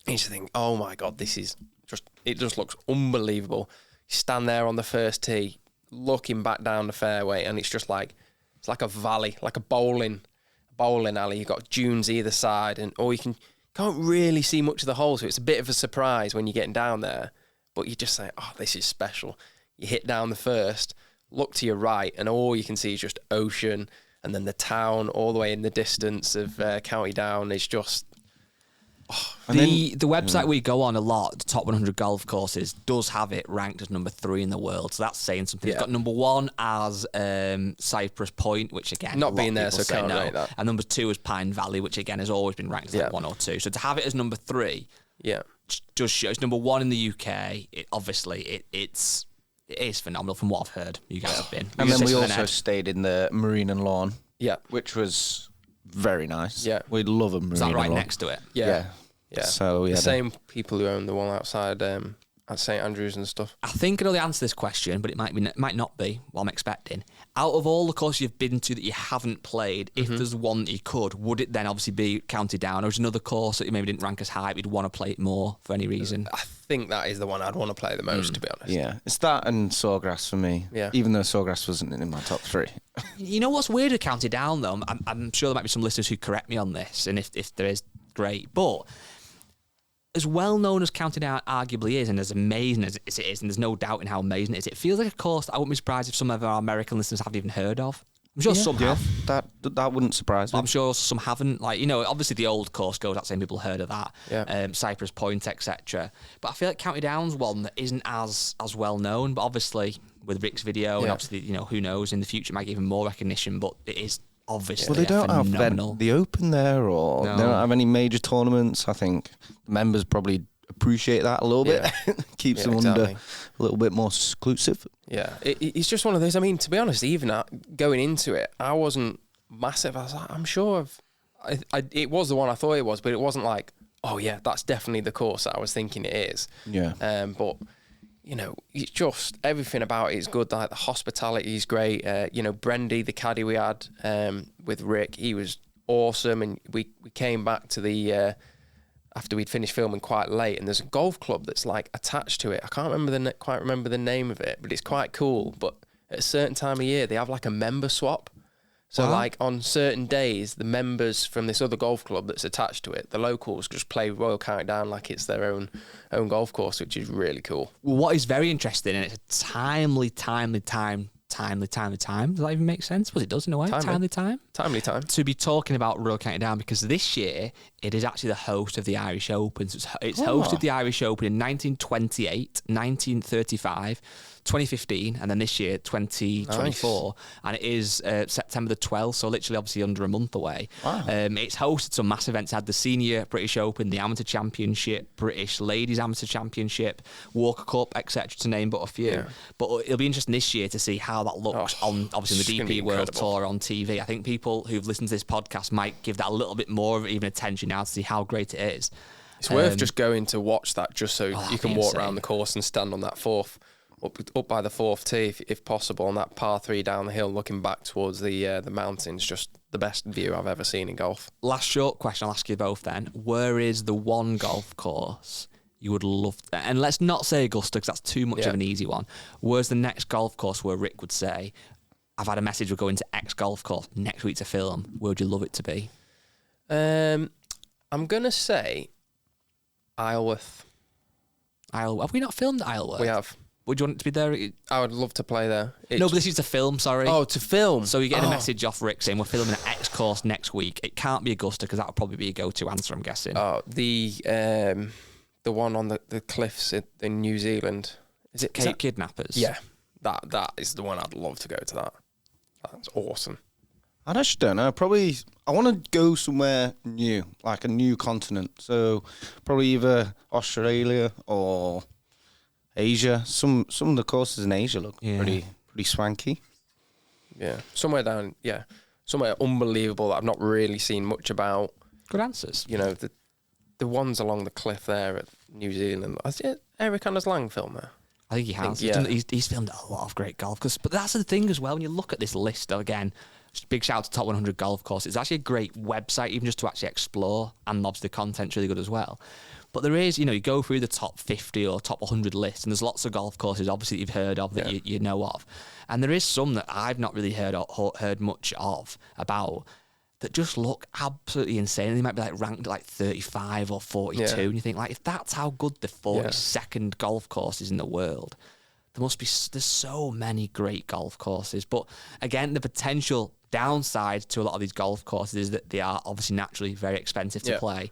And you just think, oh my God, it just looks unbelievable. You stand there on the first tee, looking back down the fairway, and it's just like, it's like a valley, like a bowling alley. You've got dunes either side, or you can't really see much of the hole, so it's a bit of a surprise when you're getting down there. But you just say, oh, this is special. You hit down the first, look to your right, and all you can see is just ocean, and then the town all the way in the distance of County Down is just... The website we go on a lot, the top 100 golf courses, does have it ranked as number 3 in the world. So that's saying something. Yeah. It's got number 1 as Cypress Point, which again, Not a lot being of there, people so say can't no. rate that. And number 2 is Pine Valley, which again has always been ranked as like 1 or 2. So to have it as number 3 Yeah. just shows number 1 in the UK. It is phenomenal from what I've heard. You guys have been. And then we Sixth also Ed. stayed in the Marine and Lawn, Yeah. which was very nice. Yeah. We love a Marine Is that and right Lawn. next to it? Yeah. Yeah. So yeah, The same people who own the one outside at St Andrews and stuff. I think I know the answer to this question, but it might not be what I'm expecting. Out of all the courses you've been to that you haven't played, if there's one that you could, would it then obviously be County Down, or is another course that you maybe didn't rank as high, but you'd want to play it more for any reason? I think that is the one I'd want to play the most, to be honest. yeah, it's that and Sawgrass for me. Yeah. Even though Sawgrass wasn't in my top 3. You know what's weird with County Down, though? I'm sure there might be some listeners who correct me on this, and if there is, great. But as well known as County Down arguably is, and as amazing as it is, and there's no doubt in how amazing it is, it feels like a course that I wouldn't be surprised if some of our American listeners haven't even heard of. I'm sure some have. That wouldn't surprise But me. I'm sure some haven't. Like, you know, obviously the old course goes out saying people heard of that. Yeah. Cypress Point, etc. But I feel like County Down's one that isn't as well known. But obviously with Rick's video, and obviously, you know, who knows, in the future it might get even more recognition. But it is obviously Well, they don't phenomenal. have the Open there, or No. they don't have any major tournaments. I think the members probably appreciate that a little bit. Keeps them under a little bit more exclusive. Yeah, it's just one of those. I mean, to be honest, even going into it, I wasn't massive. I was like, I'm sure it was the one I thought it was, but it wasn't like, oh yeah, that's definitely the course that I was thinking it is. Yeah. But you know, it's just everything about it is good. Like the hospitality is great. You know, Brendy, the caddy we had with Rick, he was awesome, and we came back to the. After we'd finished filming quite late, and there's a golf club that's like attached to it. I can't quite remember the name of it, but it's quite cool. But at a certain time of year, they have like a member swap. So like on certain days, the members from this other golf club that's attached to it, the locals just play Royal County Down like it's their own golf course, which is really cool. Well, what is very interesting, and it's a timely time. Does that even make sense? Well, it does in a way. Timely time To be talking about Royal County Down, because this year it is actually the host of the Irish Open. So it's hosted the Irish Open in 1928, 1935, 2015, and then this year 2024, and it is September the 12th, so literally obviously under a month away. It's hosted some massive events. It had the Senior British Open, the Amateur Championship, British Ladies Amateur Championship, Walker Cup, etc., to name but a few. Yeah. But it'll be interesting this year to see how that looks on obviously it's the gonna be DP World incredible. Tour on TV. I think people who've listened to this podcast might give that a little bit more of even attention now to see how great it is. It's worth just going to watch that, just so you that'd can be walk insane. around the course and stand on that fourth up by the fourth tee if possible, and that par 3 down the hill looking back towards the mountains, just the best view I've ever seen in golf. Last short question I'll ask you both then. Where is the one golf course you would love and let's not say Augusta because that's too much of an easy one. Where's the next golf course where Rick would say, I've had a message, we're going to X golf course next week to film? Where would you love it to be? I'm going to say Isleworth. Have we not filmed at Isleworth? We have. Would you want it to be there? I would love to play there. No, but this is to film, sorry. Oh, to film. So you're getting a message off Rick saying we're filming at X course next week. It can't be Augusta because that would probably be a go-to answer, I'm guessing. Oh, the one on the cliffs in New Zealand. Is it Cape Kidnappers? Yeah, that is the one I'd love to go to. That's awesome. I just don't know. Probably, I want to go somewhere new, like a new continent. So probably either Australia or Asia. Some of the courses in Asia look pretty swanky. Yeah, somewhere unbelievable that I've not really seen much about. Good answers. You know, the ones along the cliff there at New Zealand. Is it Eric Anders Lang film there? I think he has. He's filmed a lot of great golf courses. But that's the thing as well, when you look at this list, again, just big shout out to Top 100 Golf Courses. It's actually a great website, even just to actually explore, and obviously the content's really good as well. But there is, you go through the top 50 or top 100 lists, and there's lots of golf courses, obviously, that you've heard of, that you know of. And there is some that I've not really heard much of about that just look absolutely insane. They might be ranked at 35 or 42, and you think, if that's how good the 42nd golf course is in the world, there's so many great golf courses. But again, the potential downside to a lot of these golf courses is that they are obviously naturally very expensive to play.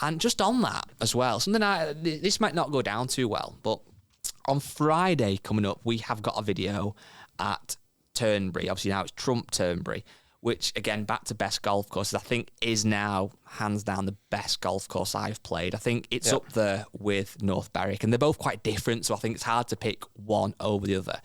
And just on that as well, this might not go down too well, but on Friday coming up, we have got a video at Turnberry. Obviously now it's Trump Turnberry, which again, back to best golf courses, I think is now hands down the best golf course I've played. I think it's up there with North Berwick, and they're both quite different, so I think it's hard to pick one over the other.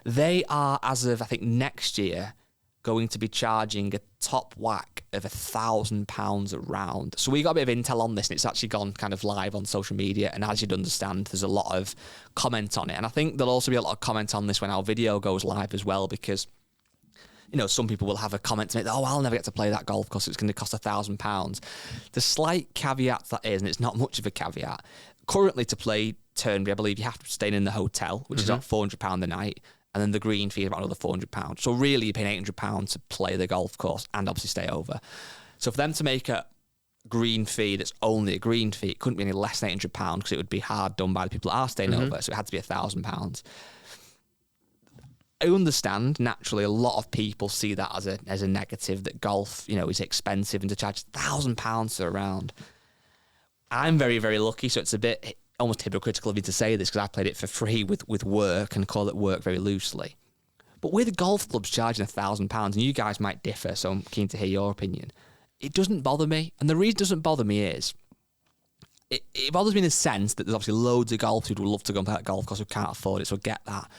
They are, as of I think next year, going to be charging a top whack of £1,000 a round. So we got a bit of intel on this, and it's actually gone kind of live on social media, and as you'd understand, there's a lot of comment on it. And I think there'll also be a lot of comment on this when our video goes live as well, because some people will have a comment to make that, I'll never get to play that golf course, it's going to cost £1,000. The slight caveat to that is, and it's not much of a caveat, currently to play Turnberry, I believe you have to stay in the hotel, which is about £400 a night, and then the green fee is about another £400. So really, you're paying £800 to play the golf course and obviously stay over. So for them to make a green fee that's only a green fee, it couldn't be any less than £800 because it would be hard done by the people that are staying over. So it had to be £1,000. I understand, naturally, a lot of people see that as a negative, that golf, is expensive, and to charge £1,000 for a round. I'm very, very lucky, so it's a bit almost hypocritical of me to say this because I played it for free with work and call it work very loosely. But with golf clubs charging £1,000, and you guys might differ, so I'm keen to hear your opinion, it doesn't bother me. And the reason it doesn't bother me is, it bothers me in the sense that there's obviously loads of golfers who would love to go and play that golf course who can't afford it, so I get that.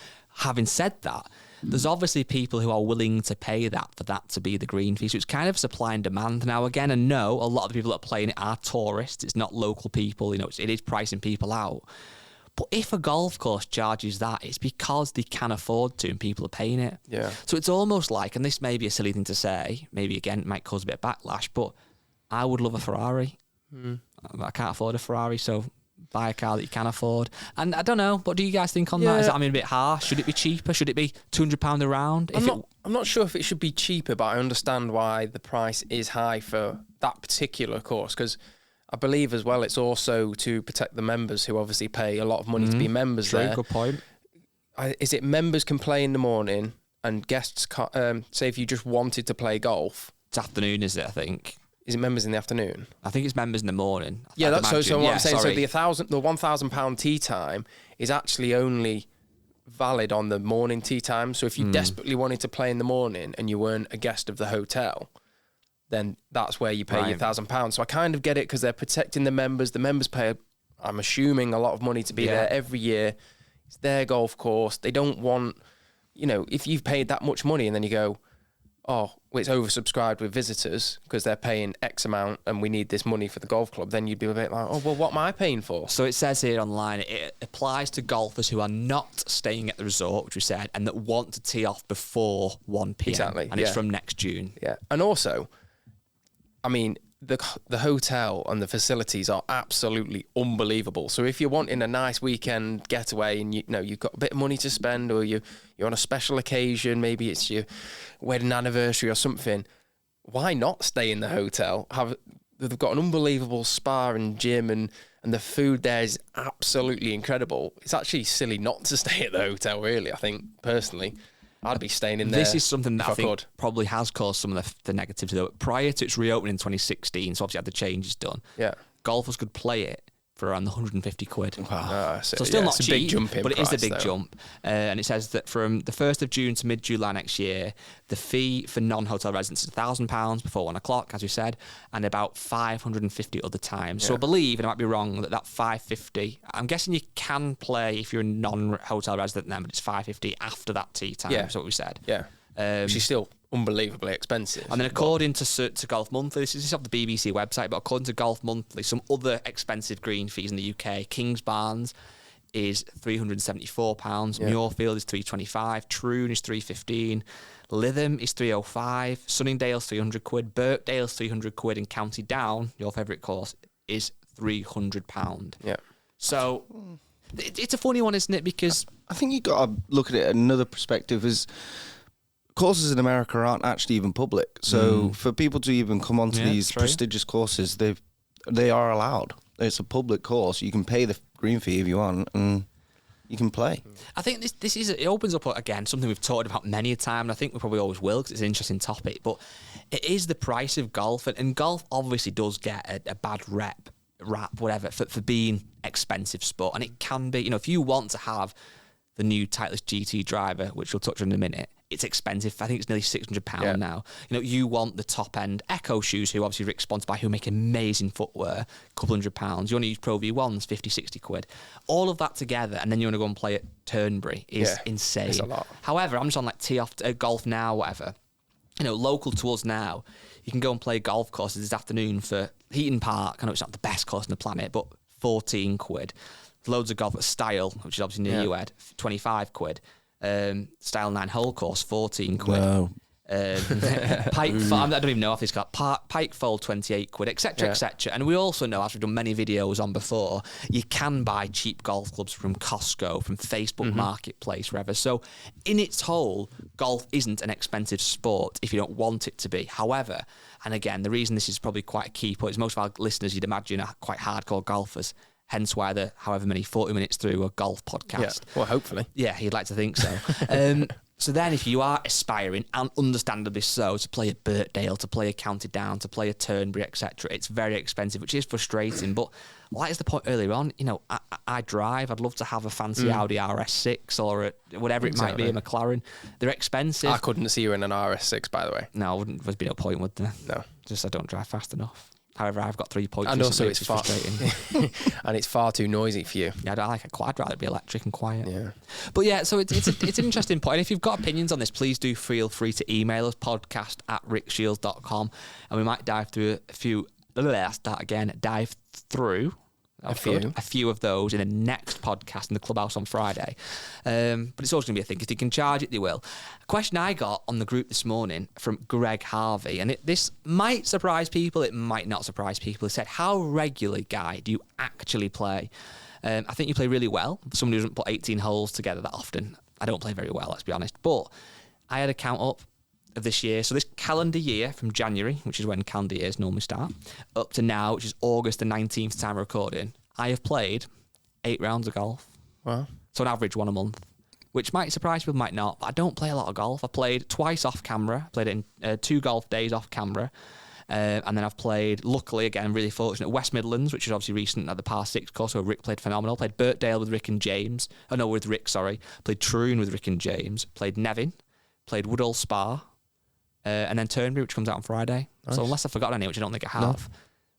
Having said that, there's obviously people who are willing to pay that for that to be the green fee. So it's kind of supply and demand now again. And no, a lot of the people that are playing it are tourists. It's not local people. It is pricing people out. But if a golf course charges that, it's because they can afford to and people are paying it. Yeah. So it's almost like, and this may be a silly thing to say, maybe again it might cause a bit of backlash, but I would love a Ferrari. I can't afford a Ferrari, so buy a car that you can afford. And I don't know, what do you guys think on that? Is that a bit harsh? Should it be cheaper? Should it be £200 a round? I'm not sure if it should be cheaper, but I understand why the price is high for that particular course, because I believe as well it's also to protect the members who obviously pay a lot of money to be members there. Good point. Is it members can play in the morning and guests say if you just wanted to play golf? It's afternoon, is it, I think? Is it members in the afternoon? I think it's members in the morning. Yeah, that's so what I'm saying. Sorry. So the £1,000 tee time is actually only valid on the morning tee time. So if you desperately wanted to play in the morning and you weren't a guest of the hotel, then that's where you pay your £1,000. So I kind of get it because they're protecting the members. The members pay, I'm assuming, a lot of money to be there every year. It's their golf course. They don't want, if you've paid that much money and then you go, it's oversubscribed with visitors because they're paying X amount and we need this money for the golf club, then you'd be a bit like, oh, well, what am I paying for? So it says here online, it applies to golfers who are not staying at the resort, which we said, and that want to tee off before 1 p.m. Exactly. And it's from next June. Yeah. And also, I mean, the hotel and the facilities are absolutely unbelievable. So if you're wanting a nice weekend getaway and you've got a bit of money to spend, or you're on a special occasion, maybe it's your wedding anniversary or something, why not stay in the hotel? They've got an unbelievable spa and gym, and the food there is absolutely incredible. It's actually silly not to stay at the hotel, really, I think, personally. I'd be staying in there. This is something that I think could. probably has caused some of the negatives, though. Prior to its reopening in 2016, so obviously had the changes done, golfers could play it for around 150 quid. Wow. So still not it's cheap, a big jump in but it is a big price, jump. And it says that from the 1st of June to mid-July next year, the fee for non-hotel residents is £1,000 before 1 o'clock, as we said, and about 550 other times. So I believe, and I might be wrong, that 550, I'm guessing you can play if you're a non-hotel resident then, but it's 550 after that tee time, is what we said. Yeah. Which is still unbelievably expensive. And then according to Golf Monthly, this is off the BBC website, but according to Golf Monthly, some other expensive green fees in the UK, Kingsbarns is £374, Muirfield is £325, Troon is £315, Lytham is £305, Sunningdale's £300, Birkdale's £300, and County Down, your favourite course, is £300. Yeah. So it's a funny one, isn't it? Because I think you've got to look at it another perspective is courses in America aren't actually even public. So for people to even come onto these prestigious courses, they are allowed. It's a public course. You can pay the green fee if you want, and you can play. I think it opens up, again, something we've talked about many a time, and I think we probably always will because it's an interesting topic, but it is the price of golf, and golf obviously does get a bad rap, whatever, for being expensive sport, and it can be, if you want to have the new Titleist GT driver, which we'll touch on in a minute, it's expensive. I think it's nearly £600 now. You want the top end Echo shoes, who obviously Rick's sponsored by, who make amazing footwear, a couple £100. You want to use Pro V1s, 50, 60 quid. All of that together, and then you want to go and play at Turnberry is insane. It's a lot. However, I'm just on like tee off Golf Now, whatever. Local to us now, you can go and play golf courses this afternoon for Heaton Park. I know it's not the best course on the planet, but 14 quid. Loads of golf at Style, which is obviously near you, Ed, 25 quid. Style 9-hole course, 14 quid. Wow. Pike, I don't even know if it's got Pike Fold, 28 quid, etc., etc. And we also know, as we've done many videos on before, you can buy cheap golf clubs from Costco, from Facebook Marketplace, wherever. So in its whole, golf isn't an expensive sport if you don't want it to be. However, and again, the reason this is probably quite a key point is most of our listeners, you'd imagine, are quite hardcore golfers. Hence why the however many 40 minutes through a golf podcast. Yeah. Well, hopefully. Yeah, you'd like to think so. So then if you are aspiring, and understandably so, to play a Birkdale, to play a County Down, to play a Turnberry, etc., it's very expensive, which is frustrating. But like is the point earlier on, I drive. I'd love to have a fancy Audi RS6 or whatever it might be, a McLaren. They're expensive. I couldn't see you in an RS6, by the way. No, there'd be no point, would there? No. Just I don't drive fast enough. However, I've got 3 points. And also, it's frustrating. And it's far too noisy for you. Yeah, I'd rather be electric and quiet. Yeah. But yeah, so it's an interesting point. And if you've got opinions on this, please do feel free to email us, podcast@rickshiels.com, and we might dive through a few of those in the next podcast in the clubhouse on Friday. But it's always going to be a thing. If they can charge it, they will. A question I got on the group this morning from Greg Harvey, and this might surprise people, it might not surprise people. He said, how regularly, Guy, do you actually play? I think you play really well. For someone who doesn't put 18 holes together that often, I don't play very well, let's be honest. But I had a count up of this year. So this calendar year from January, which is when calendar years normally start, up to now, which is August the 19th time of recording, I have played 8 rounds of golf. Wow. So an average one a month, which might surprise people, might not, but I don't play a lot of golf. I played twice off camera, played it in 2 golf days off camera. And then I've played, luckily, again, really fortunate, West Midlands, which is obviously recent at the par 6 course, where Rick played phenomenal. Played Birkdale with Rick and James. With Rick, sorry. Played Troon with Rick and James. Played Nevin. Played Woodall Spa. And then Turnberry, which comes out on Friday. Nice. So unless I've forgotten any, which I don't think I have,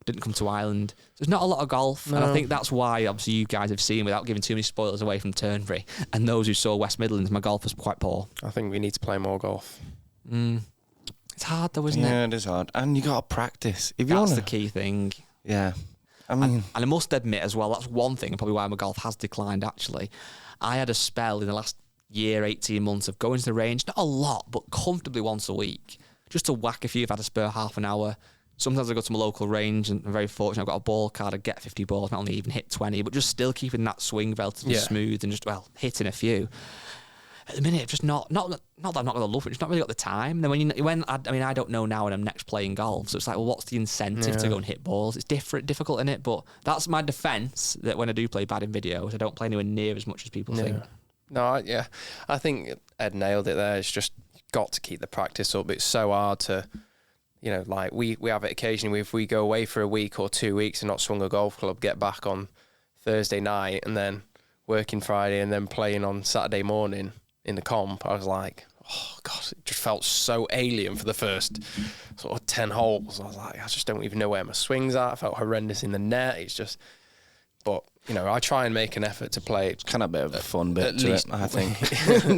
didn't come to Ireland. There's not a lot of golf, and I think that's why, obviously, you guys have seen, without giving too many spoilers away from Turnberry, and those who saw West Midlands, my golf was quite poor. I think we need to play more golf. It's hard though, isn't it? Yeah, it is hard. And you got to practice. If you That's want the key thing. Yeah. I mean... And I must admit as well, that's one thing, and probably why my golf has declined actually. I had a spell in the last year, 18 months of going to the range, not a lot, but comfortably once a week, just to whack a few if I had a spare half an hour. Sometimes I go to my local range and I'm very fortunate. I've got a ball card. I get 50 balls, not only even hit 20, but just still keeping that swing relatively smooth and just, hitting a few. At the minute, just not that I'm not going to love it, just not really got the time. And then I don't know now when I'm next playing golf, so it's like, well, what's the incentive to go and hit balls? It's difficult in it, but that's my defence, that when I do play bad in videos, I don't play anywhere near as much as people think. No, I think Ed nailed it there. It's just got to keep the practice up. It's so hard to... like we have it occasionally if we go away for a week or 2 weeks and not swung a golf club, get back on Thursday night and then working Friday and then playing on Saturday morning in the comp. I was like, oh God, it just felt so alien for the first sort of 10 holes. I was like, I just don't even know where my swing's at. I felt horrendous in the net. It's just, but I try and make an effort to play. It's kind of a bit of a fun bit to it, I think.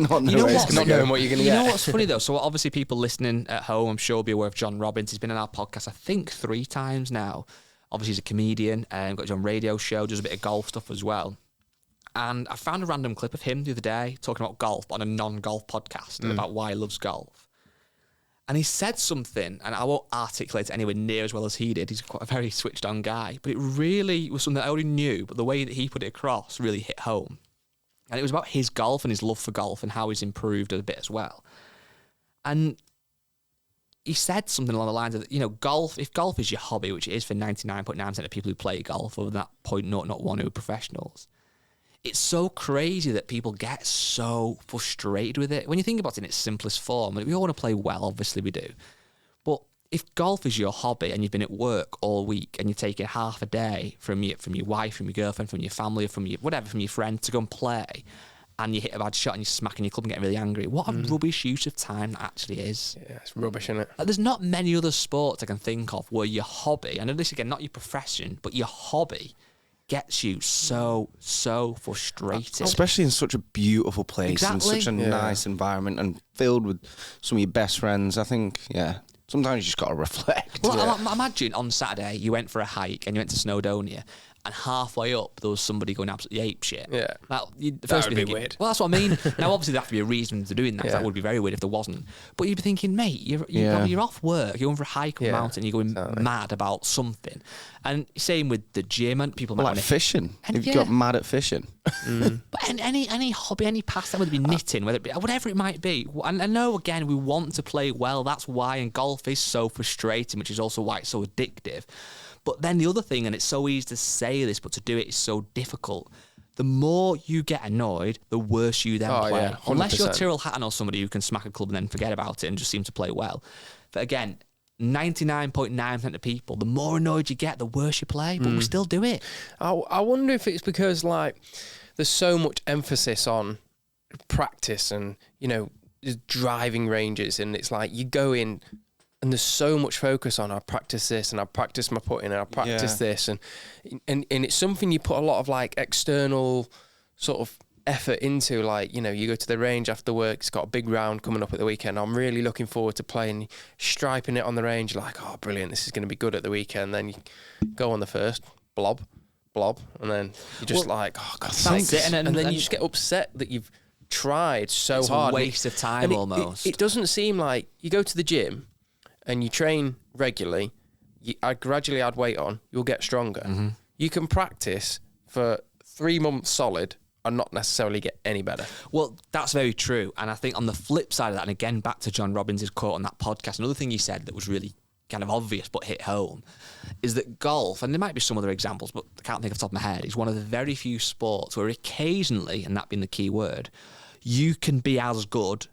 not knowing what you're going to get. You know what's funny though? So obviously people listening at home, I'm sure will be aware of John Robbins. He's been on our podcast, I think 3 times now. Obviously he's a comedian and got his own radio show, does a bit of golf stuff as well. And I found a random clip of him the other day talking about golf on a non-golf podcast and about why he loves golf. And he said something, and I won't articulate it anywhere near as well as he did. He's quite a very switched-on guy. But it really was something I already knew, but the way that he put it across really hit home. And it was about his golf and his love for golf and how he's improved a bit as well. And he said something along the lines of, golf, if golf is your hobby, which it is for 99.9% of people who play golf, other than that 0.001 who are professionals, it's so crazy that people get so frustrated with it. When you think about it in its simplest form, we all want to play well, obviously we do. But if golf is your hobby and you've been at work all week and you're taking half a day from your wife, from your girlfriend, from your family, from your friend to go and play, and you hit a bad shot and you're smacking your club and getting really angry, what a rubbish use of time that actually is. Yeah, it's rubbish, isn't it? There's not many other sports I can think of where your hobby, I know this again, not your profession, but your hobby gets you so frustrated. Especially in such a beautiful place, exactly. in such a nice environment and filled with some of your best friends. I think, sometimes you just got to reflect. Well, imagine on Saturday you went for a hike and you went to Snowdonia and halfway up there was somebody going absolutely apeshit. Yeah. Now, that would be weird. Well, that's what I mean. Now, obviously, there'd have to be a reason for doing that. Yeah. That would be very weird if there wasn't. But you'd be thinking, mate, you're off work, you're going for a hike on a mountain, you're going mad about something. And same with the gym, and people like fishing. If you got mad at fishing. But any hobby, any pastime, whether it be knitting, whatever it might be. And I know, again, we want to play well. That's why, and golf is so frustrating, which is also why it's so addictive. But then the other thing, and it's so easy to say this, but to do it is so difficult. The more you get annoyed, the worse you then play. Yeah, unless you're Tyrrell Hatton or somebody who can smack a club and then forget about it and just seem to play well. But again, 99.9% of people, the more annoyed you get, the worse you play. But we still do it. I wonder if it's because there's so much emphasis on practice and driving ranges, and it's like you go in. And there's so much focus on I practice this and I practice my putting and I practice this and it's something you put a lot of external sort of effort into. You go to the range after work, it's got a big round coming up at the weekend. I'm really looking forward to playing, striping it on the range. Oh, brilliant, this is going to be good at the weekend. Then you go on the first, blob, and then you're just oh God, thanks. And then you just get upset that you've tried so hard. It's a waste of time almost. It doesn't seem like you go to the gym and you train regularly, I gradually add weight on, you'll get stronger. Mm-hmm. You can practice for 3 months solid and not necessarily get any better. Well, that's very true. And I think on the flip side of that, and again, back to John Robbins' quote on that podcast, another thing he said that was really kind of obvious but hit home is that golf, and there might be some other examples, but I can't think off the top of my head, is one of the very few sports where occasionally, and that being the key word, you can be as good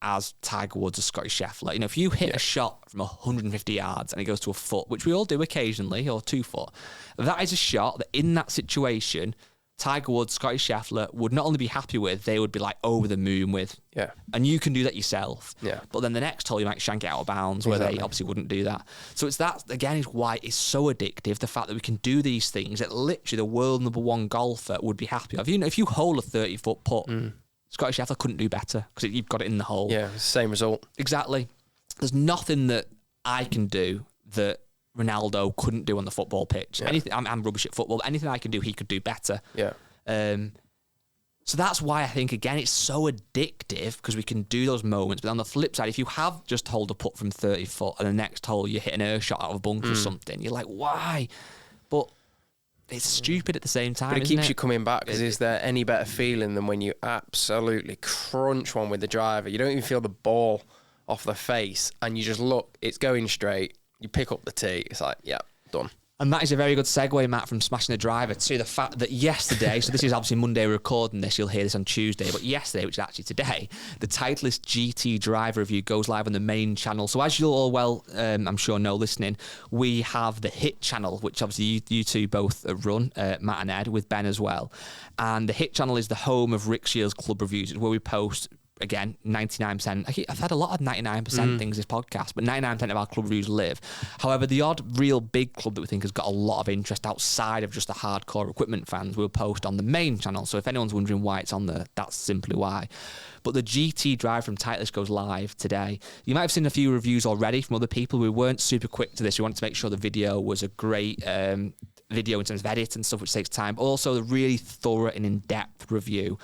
as Tiger Woods or Scotty Scheffler. If you hit a shot from 150 yards and it goes to a foot, which we all do occasionally, or 2 foot, that is a shot that in that situation, Tiger Woods, Scotty Scheffler would not only be happy with, they would be over the moon with. Yeah. And you can do that yourself. Yeah. But then the next hole, you might shank it out of bounds where they obviously wouldn't do that. So it's that, again, is why it's so addictive, the fact that we can do these things that literally the world #1 golfer would be happy of. If you hole a 30-foot putt, Scotty Scheffler couldn't do better because you've got it in the hole. Yeah, same result. Exactly. there's nothing that I can do that Ronaldo couldn't do on the football pitch. Anything, I'm rubbish at football, but anything I can do, he could do better. Yeah. So that's why I think, again, it's so addictive because we can do those moments. But on the flip side, if you have just hold a putt from 30 foot and the next hole you hit an air shot out of a bunker or something, you're like, why? But it's stupid at the same time. But it isn't keeps you coming back, because is there any better feeling than when you absolutely crunch one with the driver? You don't even feel the ball off the face, and you just look, it's going straight. You pick up the tee, it's like, yeah, done. And that is a very good segue, Matt, from smashing the driver to the fact that yesterday, so this is obviously Monday we're recording this, you'll hear this on Tuesday, but yesterday, which is actually today, the Titleist GT driver review goes live on the main channel. So as you'll all I'm sure know listening, we have the Hit channel, which obviously you two both run, Matt and Ed, with Ben as well. And the Hit channel is the home of Rick Shiels Club Reviews. It's where we post, again, 99%. I've had a lot of 99% things this podcast, but 99% of our club reviews live. However, the odd real big club that we think has got a lot of interest outside of just the hardcore equipment fans, we'll post on the main channel. So if anyone's wondering why it's on there, that's simply why. But the GT drive from Titleist goes live today. You might have seen a few reviews already from other people. We weren't super quick to this. We wanted to make sure the video was a great video in terms of edit and stuff, which takes time, but also a really thorough and in-depth review.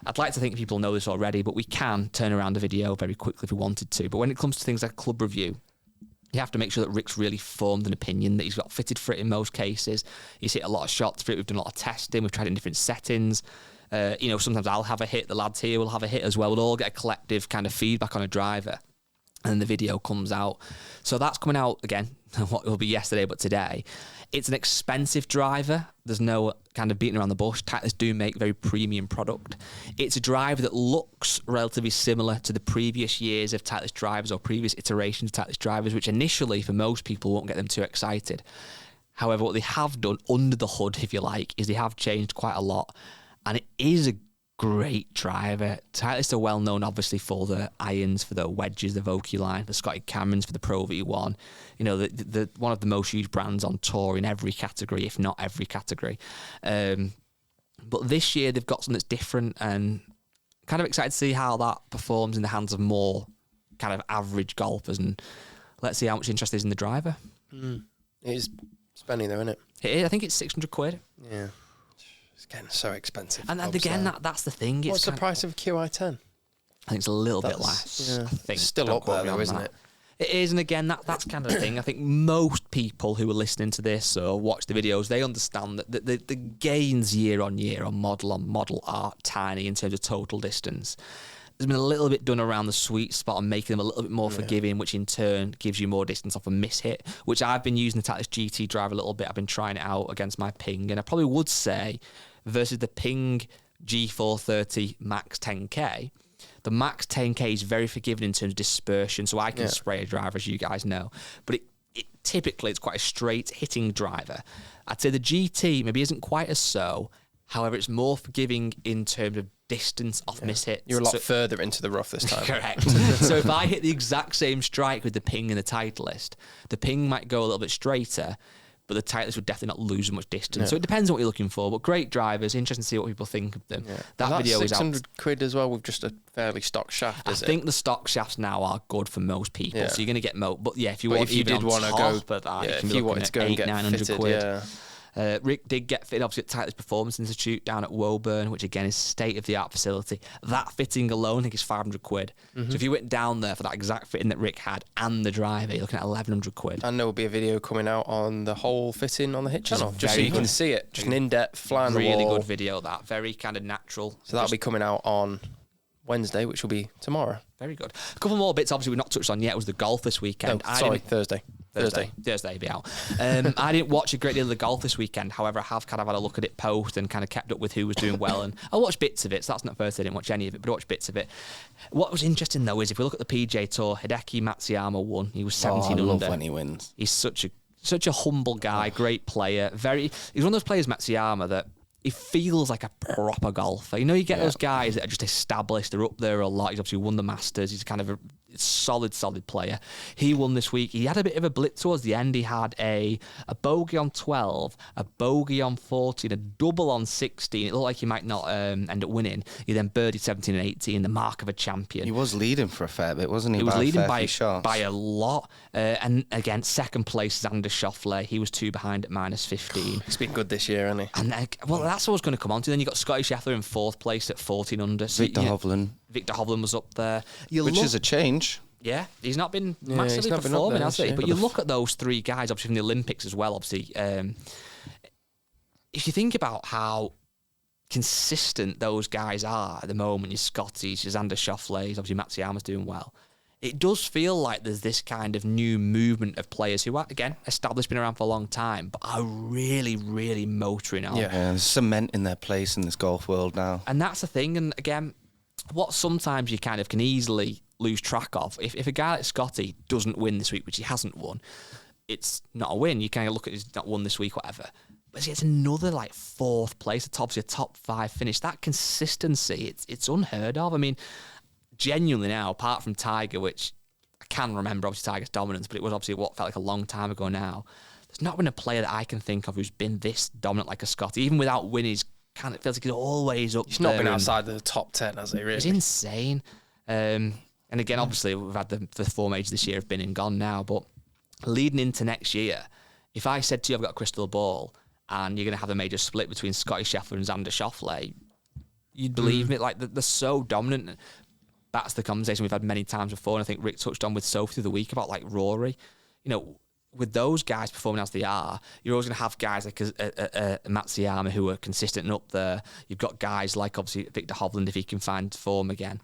I'd like to think people know this already, but we can turn around the video very quickly if we wanted to. But when it comes to things like club review, you have to make sure that Rick's really formed an opinion, that he's got fitted for it in most cases. He's hit a lot of shots for it. We've done a lot of testing. We've tried it in different settings. Sometimes I'll have a hit. The lads here will have a hit as well. We'll all get a collective kind of feedback on a driver. And then the video comes out. So that's coming out, again, what will be yesterday, but today. It's an expensive driver. There's no kind of beating around the bush. Titleist do make very premium product. It's a driver that looks relatively similar to the previous years of Titleist drivers or previous iterations of Titleist drivers, which initially, for most people, won't get them too excited. However, what they have done under the hood, if you like, is they have changed quite a lot. And it is a great driver. Titleist are well known, obviously, for the irons, for the wedges, the Vokey line, the Scotty Camerons for the Pro V1. You know, the one of the most used brands on tour in every category, if not every category. But this year they've got something that's different, and kind of excited to see how that performs in the hands of more kind of average golfers. And let's see how much interest is in the driver. It is spending though, isn't it? It is. I think it's £600. Yeah. It's getting so expensive. And again, that's the thing. What's the price of a QI10? I think it's a little bit less. Yeah. I think. Still up there though, isn't it? It is, and again, that's kind of the thing. I think most people who are listening to this or watch the videos, they understand that the gains year on year on model are tiny in terms of total distance. There's been a little bit done around the sweet spot and making them a little bit more forgiving, which in turn gives you more distance off a mishit, which I've been using the Titleist GT drive a little bit. I've been trying it out against my Ping, and I probably would say versus the Ping G430 Max 10K, the Max 10K is very forgiving in terms of dispersion, so I can spray a driver, as you guys know. But it typically, it's quite a straight hitting driver. I'd say the GT maybe isn't quite as so. However, it's more forgiving in terms of distance off mishits. You're a lot further into the rough this time. Correct. So if I hit the exact same strike with the Ping and the Titleist, the Ping might go a little bit straighter, but the Titleist would definitely not lose much distance. So it depends on what you're looking for. But great drivers, interesting to see what people think of them. That video is out. £600 as well with just a fairly stock shaft, I think the stock shafts now are good for most people. So you're going to get but if you but want if you even did on want to top go, of that, if you wanted to go and get 900 fitted, quid. Rick did get fitted, obviously, at Titleist Performance Institute down at Woburn, which again is state-of-the-art facility. That fitting alone, I think, is £500. So if you went down there for that exact fitting that Rick had and the driver, you're looking at £1,100. And there will be a video coming out on the whole fitting on the Hit channel, just so you can see it. Just an in-depth fly on the wall. Really good video, that. Very kind of natural. So that'll be coming out on Wednesday, which will be tomorrow. Very good. A couple more bits, obviously, we've not touched on yet, was the golf this weekend. Thursday Thursday be out. I didn't watch a great deal of the golf this weekend. However, I have kind of had a look at it post and kind of kept up with who was doing well. And I watched bits of it. So that's not Thursday. I didn't watch any of it, but I watched bits of it. What was interesting though is if we look at the PJ Tour, Hideki Matsuyama won. He was 17 under. I love when he wins. He's such a humble guy, great player. He's one of those players, Matsuyama, that he feels like a proper golfer. You know, you get those guys that are just established. They're up there a lot. He's obviously won the Masters. He's kind of solid player. He won this week. He had a bit of a blip towards the end. He had a bogey on 12, a bogey on 14, a double on 16. It looked like he might not end up winning. He then birdied 17 and 18, the mark of a champion. He was leading for a fair bit, wasn't he? He was leading by shots. a lot. And again, second place, Xander Schauffele. He was 2 behind at -15. He's been good this year, hasn't he? And well, that's what I was going to come on to. Then you got Scotty Scheffler in 4th place at 14 under. So, Victor Hovland. Victor Hovland was up there. Which is a change. Yeah, he's not been massively not been performing, up there, has he? yeah. But you look at those 3 guys, obviously from the Olympics as well, obviously. If you think about how consistent those guys are at the moment, your Scotties, your Xander Schauffele, obviously Matsuyama's doing well. It does feel like there's this kind of new movement of players who are, again, established, been around for a long time, but are really, really motoring on. Yeah, there's cement in their place in this golf world now. And that's the thing. And again, what sometimes you kind of can easily lose track of, if a guy like Scotty doesn't win this week, which he hasn't won, it's not a win. You kind of look at he's not won this week, whatever. But it's another like 4th place, obviously a top 5 finish. That consistency, it's unheard of. I mean, genuinely now, apart from Tiger, which I can remember, obviously Tiger's dominance, but it was obviously what felt like a long time ago now. There's not been a player that I can think of who's been this dominant like a Scotty, even without winning. Kind of feels like he's always up. He's not been outside the top 10, has he? Really, it's insane. And again, obviously, we've had the 4 majors this year have been and gone now. But leading into next year, if I said to you, I've got a crystal ball, and you're going to have a major split between Scotty Scheffler and Xander Schauffele, you'd believe me. Like they're so dominant. That's the conversation we've had many times before, and I think Rick touched on with Sophie the week about like Rory. You know, with those guys performing as they are, you're always going to have guys like Matsuyama who are consistent and up there. You've got guys like obviously Victor Hovland if he can find form again.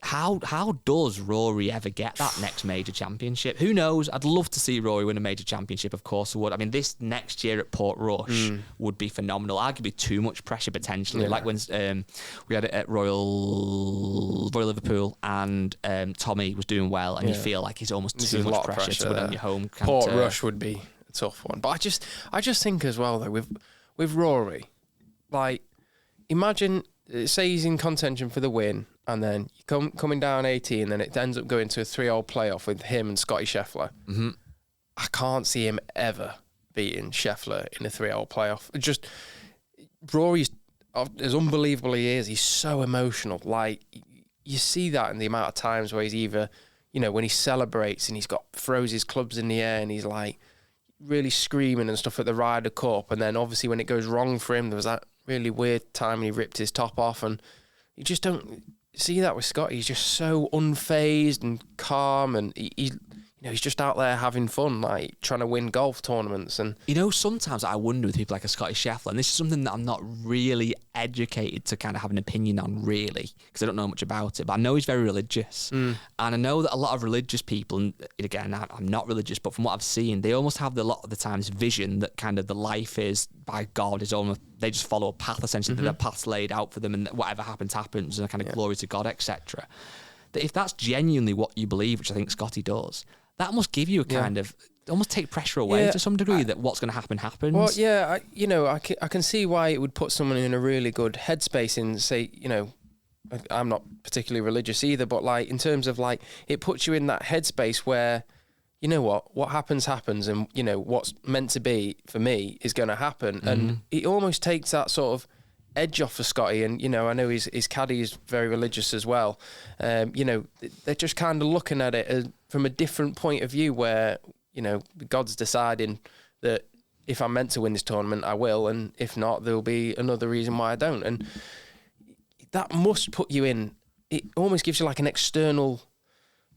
How does Rory ever get that next major championship? Who knows? I'd love to see Rory win a major championship, of course I would. I mean, this next year at Portrush would be phenomenal. Arguably too much pressure potentially. Like when we had it at Royal Liverpool and Tommy was doing well and you feel like he's almost too much pressure to put on your home. Portrush would be a tough one. But I just think as well, though, with Rory, like, imagine, say he's in contention for the win, and then you coming down 18, and then it ends up going to a 3-hole playoff with him and Scotty Scheffler. Mm-hmm. I can't see him ever beating Scheffler in a 3-hole playoff. Just Rory's, as unbelievable he is, he's so emotional. Like, you see that in the amount of times where he's either, you know, when he celebrates and he's throws his clubs in the air and he's like really screaming and stuff at the Ryder Cup, and then obviously when it goes wrong for him, there was that really weird time when he ripped his top off, and you just don't see that with Scott. He's just so unfazed and calm, and he's just out there having fun, like trying to win golf tournaments. And sometimes I wonder with people like a Scotty Scheffler, and this is something that I'm not really educated to kind of have an opinion on, really, because I don't know much about it, but I know he's very religious. And I know that a lot of religious people, and again, I'm not religious, but from what I've seen, they almost have a lot of the times vision that kind of the life is by God, is almost, they just follow a path essentially, that the path's laid out for them, and whatever happens, and a kind of glory to God, etc. That if that's genuinely what you believe, which I think Scotty does, that must give you a kind of, almost take pressure away to some degree, that what's going to happen happens. Well, yeah, I can see why it would put someone in a really good headspace in, say, I'm not particularly religious either, but like in terms of like, it puts you in that headspace where, you know what happens, and, you know, what's meant to be for me is going to happen. And it almost takes that sort of edge off for Scotty. And, you know, I know his caddy is very religious as well. You know, they're just kind of looking at it from a different point of view where, you know, God's deciding that if I'm meant to win this tournament, I will. And if not, there'll be another reason why I don't. And that must put you in, it almost gives you like an external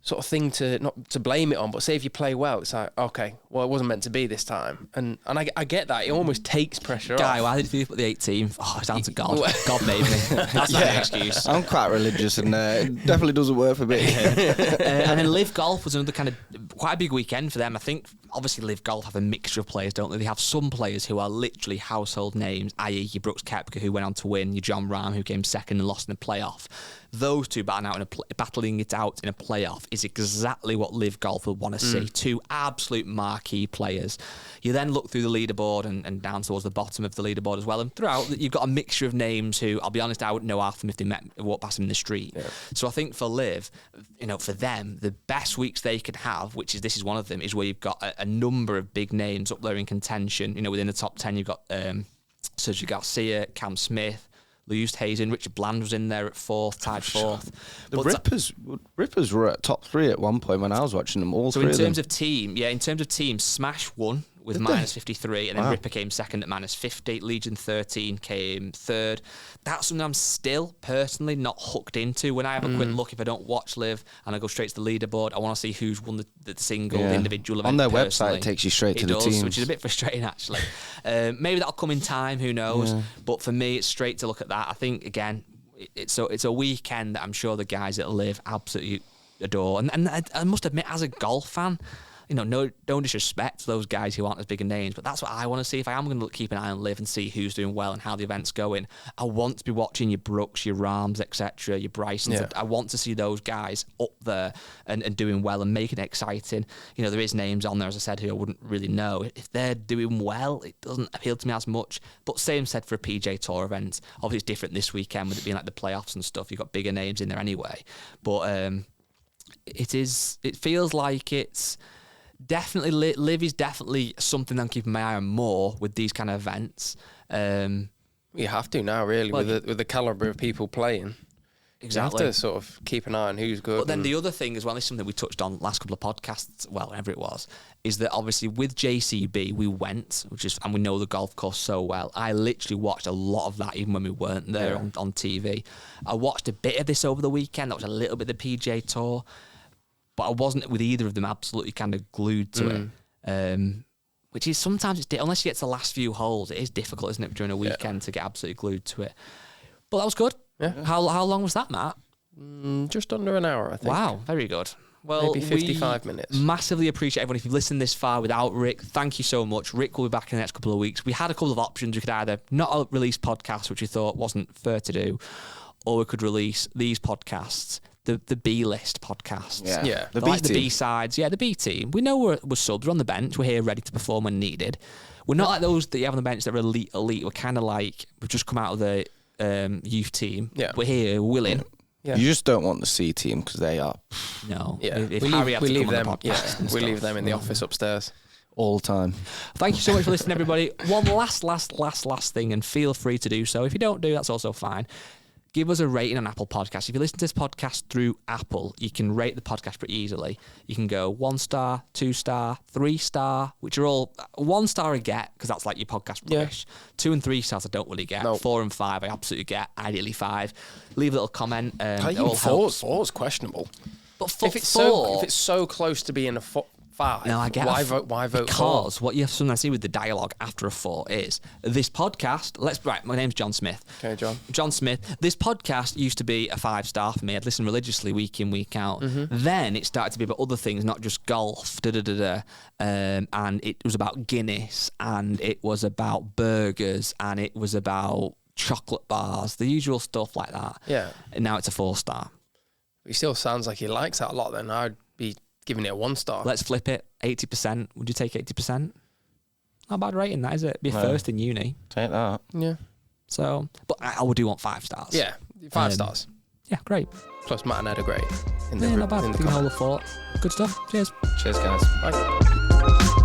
sort of thing to not to blame it on, but say if you play well, it's like, okay, well, it wasn't meant to be this time. And I get that. It almost takes pressure off. Why did you put the 18th? Oh, it's down to God. God made me. That's not an excuse. I'm quite religious, and it definitely doesn't work for me. And then Live Golf was another kind of quite a big weekend for them. I think, obviously, Live Golf have a mixture of players, don't they? They have some players who are literally household names, i.e. your Brooks Koepka, who went on to win, your John Rahm, who came second and lost in the playoff. those two battling it out in a playoff is exactly what Live Golf will want to see. Two absolute marquee players. You then look through the leaderboard and down towards the bottom of the leaderboard as well, and throughout you've got a mixture of names who, I'll be honest, I wouldn't know half of them if they walked past them in the street. Yeah. So I think for Liv, for them, the best weeks they could have, this is one of them, is where you've got a number of big names up there in contention. Within the top 10, you've got Sergio Garcia, Cam Smith, Lewis Hazen, Richard Bland was in there at fourth, tied fourth. The Rippers were at top 3 at one point when I was watching them. All three. So in terms of team, Smash won with minus 53, and then Ripper came second at minus 50. Legion 13 came third. That's something I'm still personally not hooked into. When I have a quick look, if I don't watch Live and I go straight to the leaderboard, I want to see who's won the single, the individual event. On their personally. website, it takes you straight to the teams, which is a bit frustrating actually. Maybe that'll come in time. Who knows? Yeah. But for me, it's straight to look at that. I think again, it's a weekend that I'm sure the guys that Live absolutely adore. And I must admit, as a golf fan, no disrespect to those guys who aren't as big a names, but that's what I want to see. If I am going to keep an eye on Live and see who's doing well and how the event's going, I want to be watching your Brooks, your Rahms, etc., your Brysons. Yeah. I want to see those guys up there and doing well and making it exciting. There is names on there, as I said, who I wouldn't really know. If they're doing well, it doesn't appeal to me as much. But same said for a PJ Tour event. Obviously, it's different this weekend with it being like the playoffs and stuff. You've got bigger names in there anyway. But it feels like it's definitely Live is definitely something I'm keeping my eye on more with these kind of events. You have to now, really, with the calibre of people playing. Exactly. You have to sort of keep an eye on who's good. But then the other thing as well, is something we touched on last couple of podcasts, whenever it was, is that obviously with JCB we went, and we know the golf course so well. I literally watched a lot of that even when we weren't there on TV. I watched a bit of this over the weekend. That was a little bit of the PJ Tour. But I wasn't with either of them absolutely kind of glued to it, which is sometimes unless you get to the last few holes, it is difficult, isn't it, during a weekend to get absolutely glued to it. But that was good. Yeah. How long was that, Matt? Just under an hour, I think. Wow, very good. Well, maybe 55 minutes. Massively appreciate everyone. If you've listened this far without Rick, thank you so much. Rick will be back in the next couple of weeks. We had a couple of options. We could either not release podcasts, which we thought wasn't fair to do, or we could release these podcasts. The B-list podcasts. Yeah. The B team. The B-sides. Yeah, the B team. We know we're subs. We're on the bench. We're here ready to perform when needed. We're not like those that you have on the bench that are elite. We're kind of like, we've just come out of the youth team. Yeah. We're here, willing. Yeah. You just don't want the C team because they are... No. Yeah. If Harry had to come on the podcast we leave them in the office upstairs. All the time. Thank you so much for listening, everybody. One last thing, and feel free to do so. If you don't do, that's also fine. Give us a rating on Apple Podcasts. If you listen to this podcast through Apple, you can rate the podcast pretty easily. You can go 1 star, 2 star, 3 star, which are all 1 star I get because that's like your podcast rubbish. 2 and 3 stars I don't really get. 4 and 5 I absolutely get. Ideally 5. Leave a little comment. It all helps. 4 is questionable. But if it's so close to being a 5, no, I get why vote because 4? What you have to sometimes see with the dialogue after a 4 is this podcast. My name's John Smith. Okay, John Smith. This podcast used to be a 5-star for me. I'd listen religiously week in, week out. Then it started to be about other things, not just golf. And it was about Guinness, and it was about burgers, and it was about chocolate bars, the usual stuff like that. Yeah. And now it's a 4-star. He still sounds like he likes that a lot. Then I'd be giving it a 1 star. Let's flip it. 80%. Would you take 80%? Not a bad rating, that is it? Be first in uni. Take that. Yeah. So, but I would do want 5 stars. Yeah, 5 stars. Yeah, great. Plus Matt and Ed are great. Not bad. Give me a whole of 4. Good stuff. Cheers. Cheers, guys. Bye.